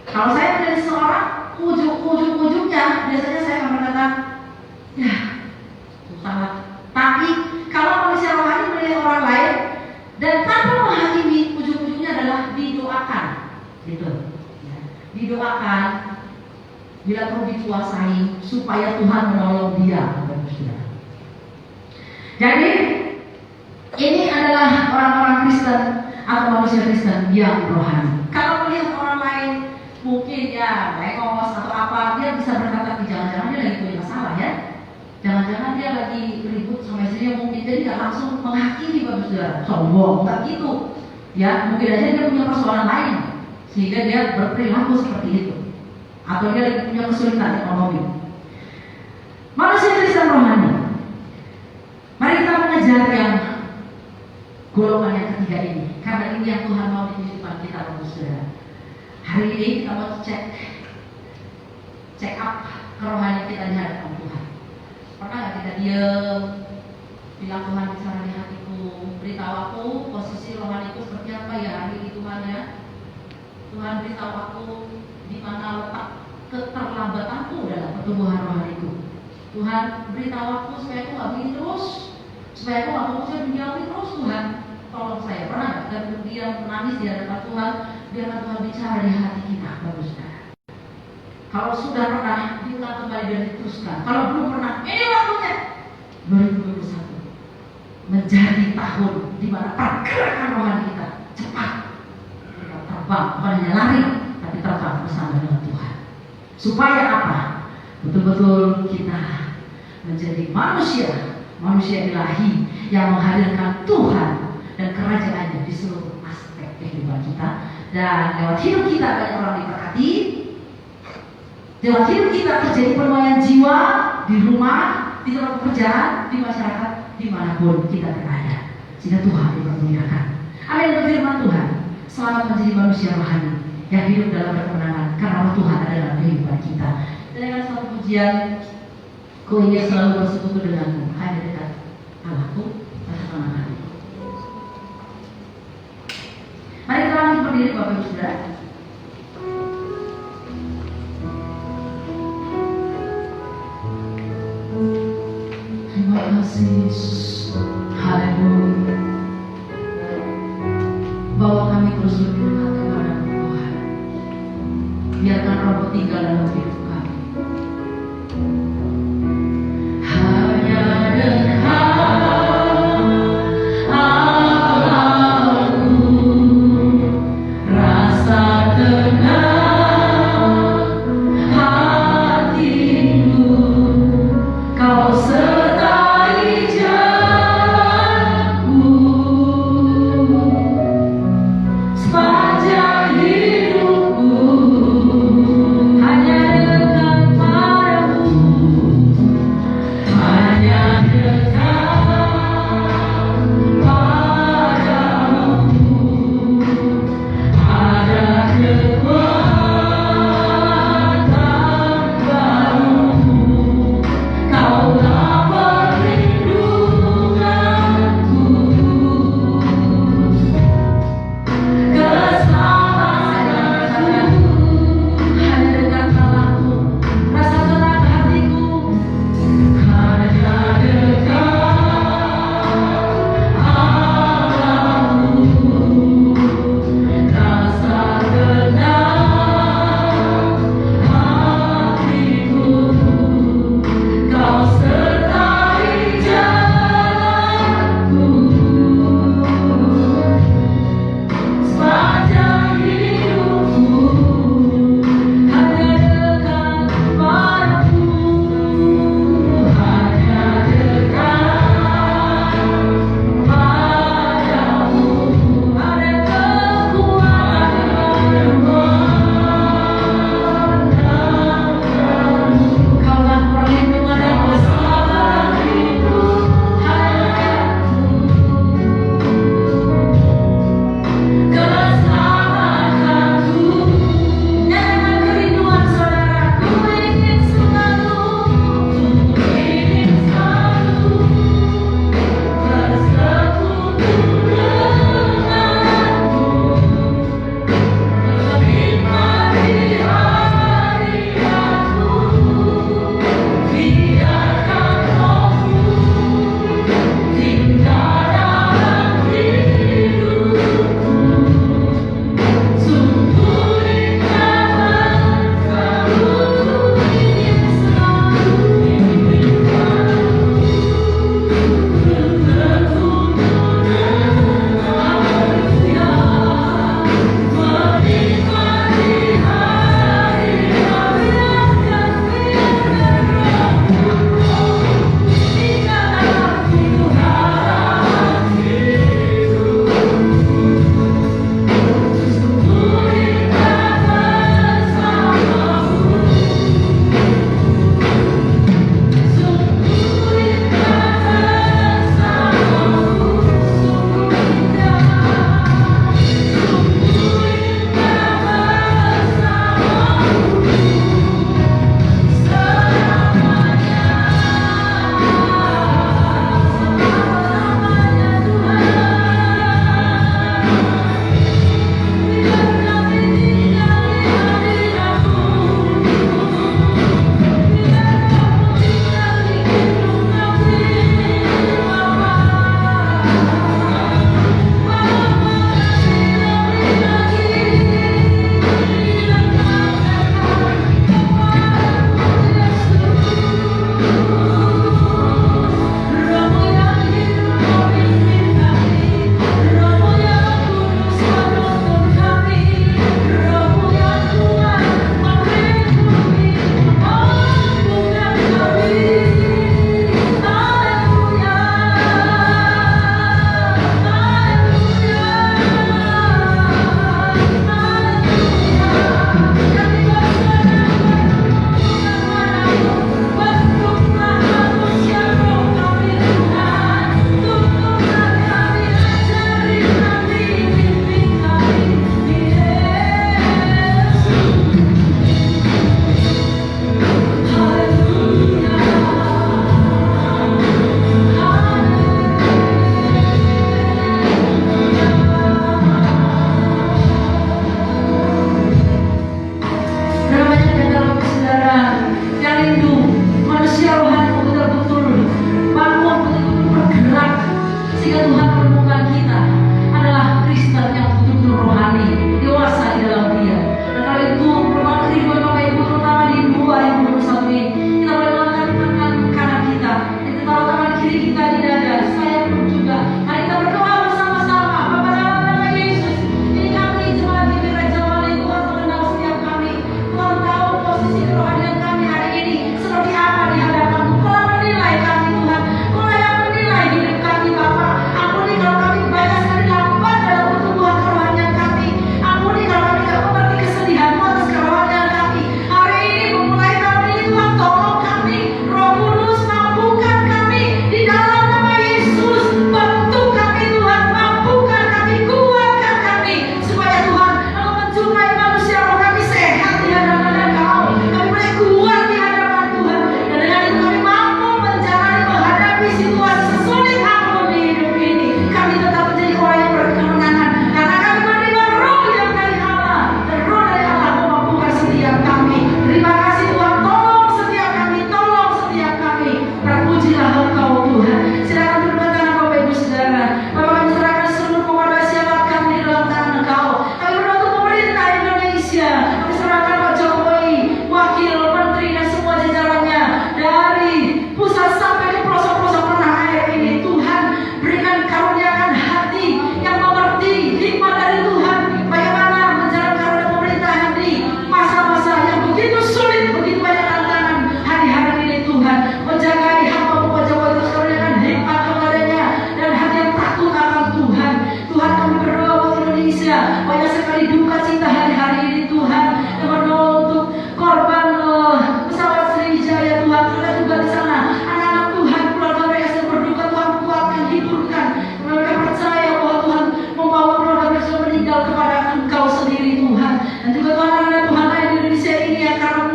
Kalau saya menjadi seorang, ujung-ujungnya biasanya saya akan berkata, ya susah. Tapi kalau manusia rohani menilai orang lain dan tanpa menghakimi, ujung-ujungnya adalah didoakan, gitu. Ya, didoakan, bila perlu dikuasai supaya Tuhan menolong dia. Jadi ini adalah orang-orang Kristen atau manusia Kristen yang rohani. Kalau melihat orang lain mungkin ya ekos atau apa, dia bisa berkata, jangan-jangan dia lagi punya masalah ya. Jangan-jangan dia lagi ribut sama istrinya mungkin, jadi nggak langsung menghakimi, Bapak Saudara. Sombong, nggak gitu. Ya mungkin aja dia punya persoalan lain sehingga dia berperilaku seperti itu. Atau dia lagi punya kesulitan ekonomi. Manusia Kristen rohani. Mari kita mengejar yang golongan yang ketiga ini, karena ini yang Tuhan mau di kehidupan kita, Bapak Saudara. Hari ini kita mau check up kerohanian kita di hadapan Tuhan. Pernah nggak kita diam, bilang Tuhan bicara di hatiku, beritahu aku posisi rohaniku seperti apa ya hari ini Tuhan ya. Tuhan beritahu aku di mana letak keterlambatanku dalam pertumbuhan rohaniku. Tuhan beritahu aku supaya aku nggak begini terus, supaya aku nggak fokusnya duniawi terus. Tuhan tolong saya. Pernah nggak kita berdiam menangis di hadapan Tuhan, biarkan Tuhan bicara di hati kita, bagusnya. Kalau sudah pernah, diulang kembali dan diteruskan. Kalau belum pernah, ini waktunya 2021 menjadi tahun di mana pergerakan rohani kita cepat. Kita terbang, bukan hanya lari, tapi terbang bersama dengan Tuhan. Supaya apa? Betul-betul kita menjadi manusia ilahi yang menghadirkan Tuhan dan kerajaannya di seluruh aspek kehidupan kita. Dan lewat hidup kita banyak orang diberkati. Lewat hidup kita terjadi penuaian jiwa di rumah, di tempat pekerjaan, di masyarakat, dimanapun kita berada. Sehingga Tuhan dipermuliakan. Amin. Untuk firman Tuhan, selamat menjadi manusia rohani yang hidup dalam kemenangan karena Tuhan adalah kehidupan kita. Dengan satu pujian, ku ingin selalu bersekutu denganmu, hanya dekat Allahku pada malam hari. Mari kita langsung berdiri, Bapak Ibu Saudara. Terima kasih Yesus, haleluya. Bawa kami terus lebih dekat kepada Tuhan. Biarkan Roh tinggal dalam hidup kami. Hanya dengan Allahku rasa tenang hatimu, kau sertai jalanku sepanjang hidupku. Hanya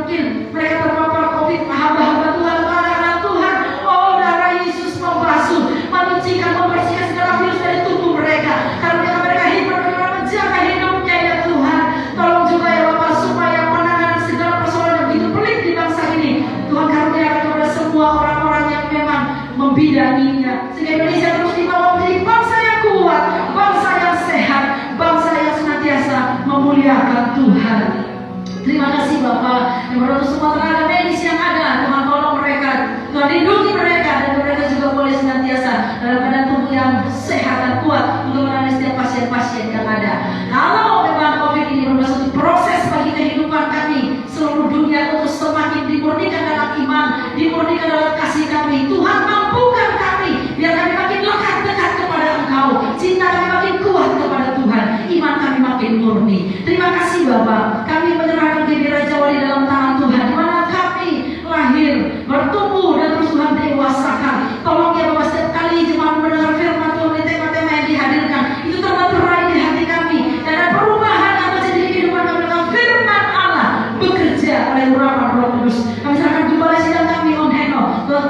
mungkin mereka terpapar COVID, hamba-hamba Tuhan, anak-anak Tuhan, oh darah Yesus membasuh, menyucikan, membersihkan segala virus dari tubuh mereka. Karena mereka hidup bagaimana menjaga hidupnya ya Tuhan. Tolong juga ya Bapak supaya penanganan segala persoalan yang begitu pelik di bangsa ini, Tuhan karuniakan kepada semua orang-orang yang memang membidanginya, sehingga Indonesia terus dibawa menjadi bangsa yang kuat, bangsa yang sehat, bangsa yang senantiasa memuliakan Tuhan. Terima kasih Bapak yang menuntut semua tenaga medis yang ada. Tuhan tolong mereka, Tuhan lindungi mereka, dan mereka juga boleh senantiasa dalam keadaan tubuh yang sehat dan kuat untuk menangani setiap pasien-pasien yang ada. Kalau memang COVID ini merupakan suatu proses bagi kehidupan kami, seluruh dunia untuk semakin dimurnikan dalam iman, dimurnikan dalam kasih kami. Tuhan mampukan kami, biar kami makin lekat dekat kepada Engkau, cinta kami makin kuat kepada Tuhan, iman kami makin murni. Terima kasih Bapak, kami menyerahkan GBI Raja Wali dalam tangan Tuhan, di mana kami lahir, bertumbuh dan terus Tuhan dewasakan. Tolong ya Bapak, setiap kali jemaat mendengar firman Tuhan di tema-tema yang dihadirkan, itu termaterai di hati kami, dan ada perubahan yang terjadi di kehidupan kami dengan firman Allah bekerja oleh urapan Roh Kudus. Kami serahkan gembala sidang kami Om Heno,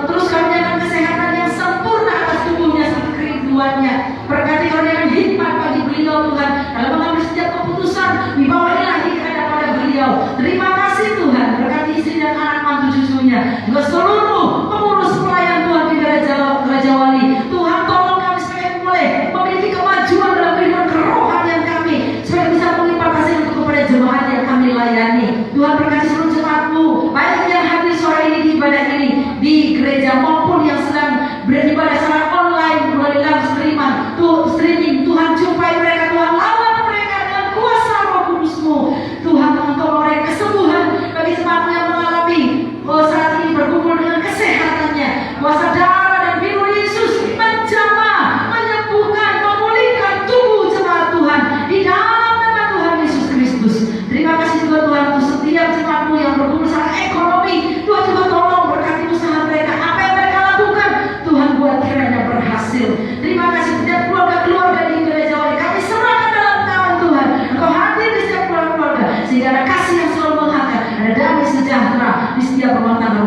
terus kami nyatakan kesehatan yang sempurna atas tubuhnya serta kerinduannya. Berkati karuniakan hikmat bagi beliau Tuhan dalam mengambil setiap keputusan, wibawa ilahi ada pada beliau. Terima kasih Tuhan, berkati istri dan anak mantu cucunya, juga seluruh pengurus pelayan Tuhan di Raja Wali. Tuhan tolong kami supaya boleh memiliki kemajuan dalam kehidupan kerohanian kami, supaya bisa melipat hasil untuk kepada jemaat yang kami layani. Tuhan berkati seluruh jemaat-Mu, baik yang hadir sore ini di ibadah ini di gereja maupun yang sedang beribadah secara online melalui live streaming. Tuhan jumpai mereka, Tuhan lawan mereka dengan kuasa Roh Kudus-Mu. Tuhan Engkau memberi kesembuhan bagi jemaat yang mengalami saat ini berkumpul dengan kesehatannya. Kuasa darah dan biru Yesus menjamah, menyembuhkan, memulihkan tubuh jemaat Tuhan di dalam nama Tuhan Yesus Kristus. Terima kasih juga Tuhan untuk setiap jemaat-Mu yang berkumpul secara ekonomi. Tuhan juga tolong berkati usaha mereka, apa yang mereka lakukan Tuhan buat kiranya berhasil. Terima kasih setiap keluarga di Gereja Wali, kami serahkan dalam tangan Tuhan. Engkau hadir di setiap keluarga, sehingga ada kasih yang selalu menghangat, ada damai sejahtera di setiap rumah tangga.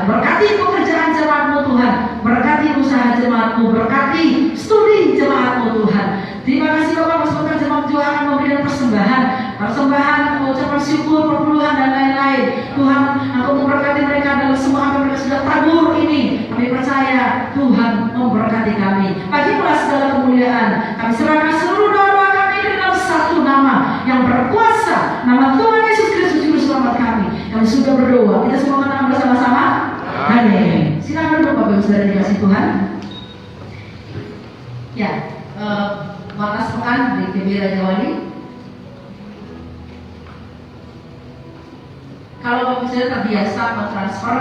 Berkati pekerjaan jemaat-Mu Tuhan, berkati usaha jemaat-Mu, berkati studi jemaat-Mu Tuhan. Terima kasih Bapak, sebentar jemaat juga akan memberikan persembahan, ucapan syukur, perpuluhan dan lain-lain. Tuhan, Engkau memberkati mereka dalam semua apa mereka sudah tabur ini. Kami percaya Tuhan memberkati kami. Bagimulah segala kemuliaan. Kami serahkan seluruh doa kami dalam satu nama yang berkuasa, nama Tuhan Yesus Kristus Juru Selamat kami. Kami sudah berdoa. Kita semua katakan bersama-sama. Amin. Silakan duduk Bapak Ibu Saudara dikasih Tuhan. Ya, batas pekan di GBI Raja Wali. Kalau Bapak Saudara terbiasa mentransfer,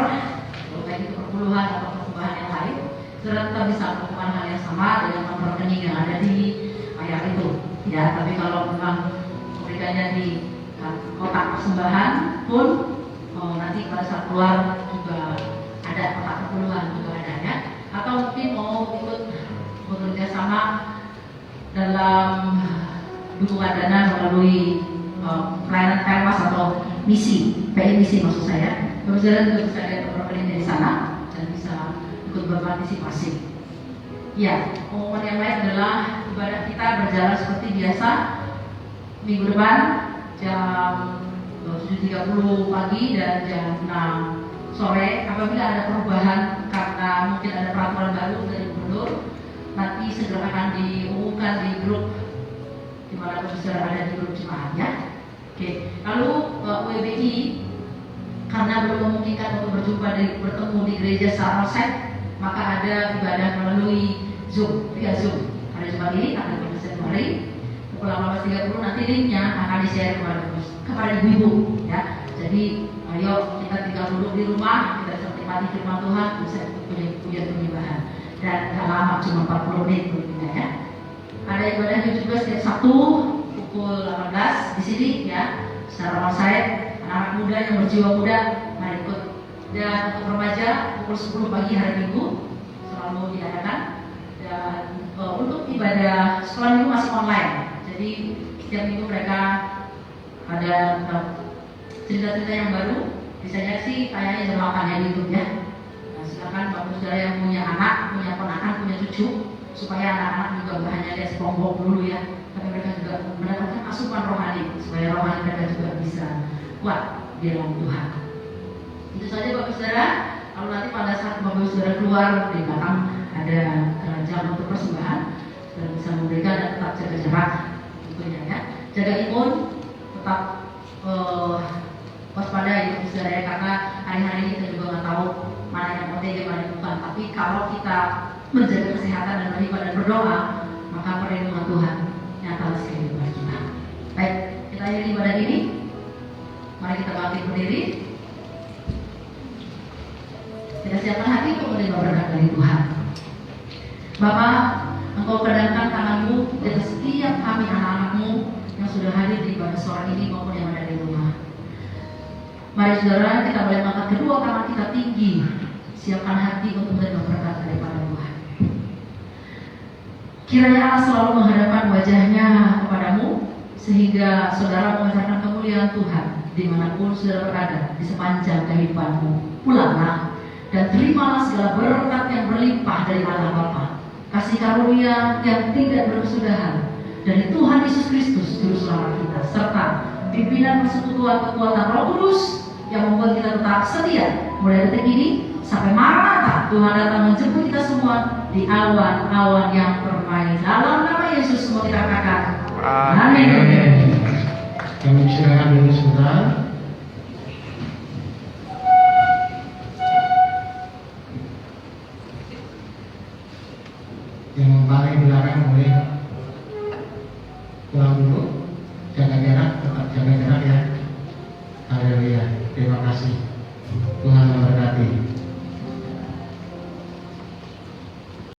baik itu perpuluhan atau persembahan yang lain, saudara tetap bisa melakukan hal yang sama dengan nomor rekening yang ada di ayat itu. Ya, tapi kalau memang memberikannya di kotak persembahan pun, nanti pada saat keluar juga ada kotak perpuluhan juga adanya. Atau mungkin mau ikut bekerja sama dalam dukungan dana melalui pelayanan PMAS atau misi, PI misi maksud saya. Saudara juga bisa lihat rekening dari sana dan bisa ikut berpartisipasi. Ya, pengumuman yang lain adalah ibadah kita berjalan seperti biasa minggu depan jam 7.30 pagi dan jam 6 sore. Apabila ada perubahan karena mungkin ada peraturan baru dari gubernur, nanti segera akan diumumkan di grup di mana saudara ada di grup jemaatnya. Oke, lalu WBI karena belum memungkinkan untuk bertemu di gereja secara onsite, maka ada ibadah melalui Zoom, via Zoom. Pada Jumat ini tanggal 15 Januari pukul 18.30 nanti linknya akan di-share kepada ibu-ibu ya. Jadi ayo kita tinggal duduk di rumah, kita bisa menikmati firman Tuhan, bisa punya penyembahan dan gak lama, cuma 40 menit mungkin ya. Ada ibadah juga setiap Sabtu pukul 18 di sini ya, secara onsite. Anak muda yang berjiwa muda mari ikut. Dan untuk remaja pukul 10 pagi hari Minggu selalu diadakan. Dan untuk ibadah sekolah minggu masih online. Jadi setiap minggu mereka ada cerita-cerita yang baru Biasanya sih kayaknya jam 8 ya di YouTube ya. Nah, silakan Bapak Saudara yang punya anak, punya ponakan, punya cucu, supaya anak-anak juga bukan hanya lihat SpongeBob dulu ya, tapi mereka juga mendapatkan asupan rohani, supaya rohani mereka juga bisa kuat di dalam Tuhan. Itu saja Bapak Saudara. Kalau nanti pada saat Bapak Saudara keluar di belakang ada jam untuk persembahan, saudara bisa memberikan dan tetap jaga jarak, tentunya ya. Jaga imun, tetap waspada ya Saudara ya, karena hari-hari ini kita juga nggak tahu mana yang OTG mana yang bukan. Tapi kalau kita menjaga kesehatan dan beribadah dan berdoa, maka perlindungan Tuhan nyata di kehidupan kita. Baik, kita akhiri ibadah ini. Mari kita bangkit berdiri. Kita siapkan hati untuk menerima berkat dari Tuhan. Bapak, Engkau kedangkan tanganmu di atas setiap kami anak-anakmu yang sudah hadir di ibadah sore ini maupun yang ada di rumah. Mari saudara, kita boleh mengangkat kedua tangan kita tinggi. Siapkan hati untuk menerima berkat daripada Tuhan. Kiranya Allah selalu menghadapkan wajahnya kepadamu, sehingga saudara mengajarkan kemuliaan Tuhan dimanapun saudara berada di sepanjang kehidupanmu. Pulanglah dan terimalah segala berkat yang berlimpah dari Allah Bapa, kasih karunia yang tidak berkesudahan dari Tuhan Yesus Kristus Juru Selamat kita, serta pimpinan persekutuan kekuatan Roh Kudus yang membuat kita tetap setia mulai detik ini sampai Maranatha Tuhan datang menjemput kita semua di awan-awan yang permai. Dalam nama Yesus semua kita katakan amin. Kami silakan dulu sebentar. Yang paling belakang boleh pulang dulu, jaga jarak, tetap jaga jarak ya. Haleluya, terima kasih. Tuhan memberkati.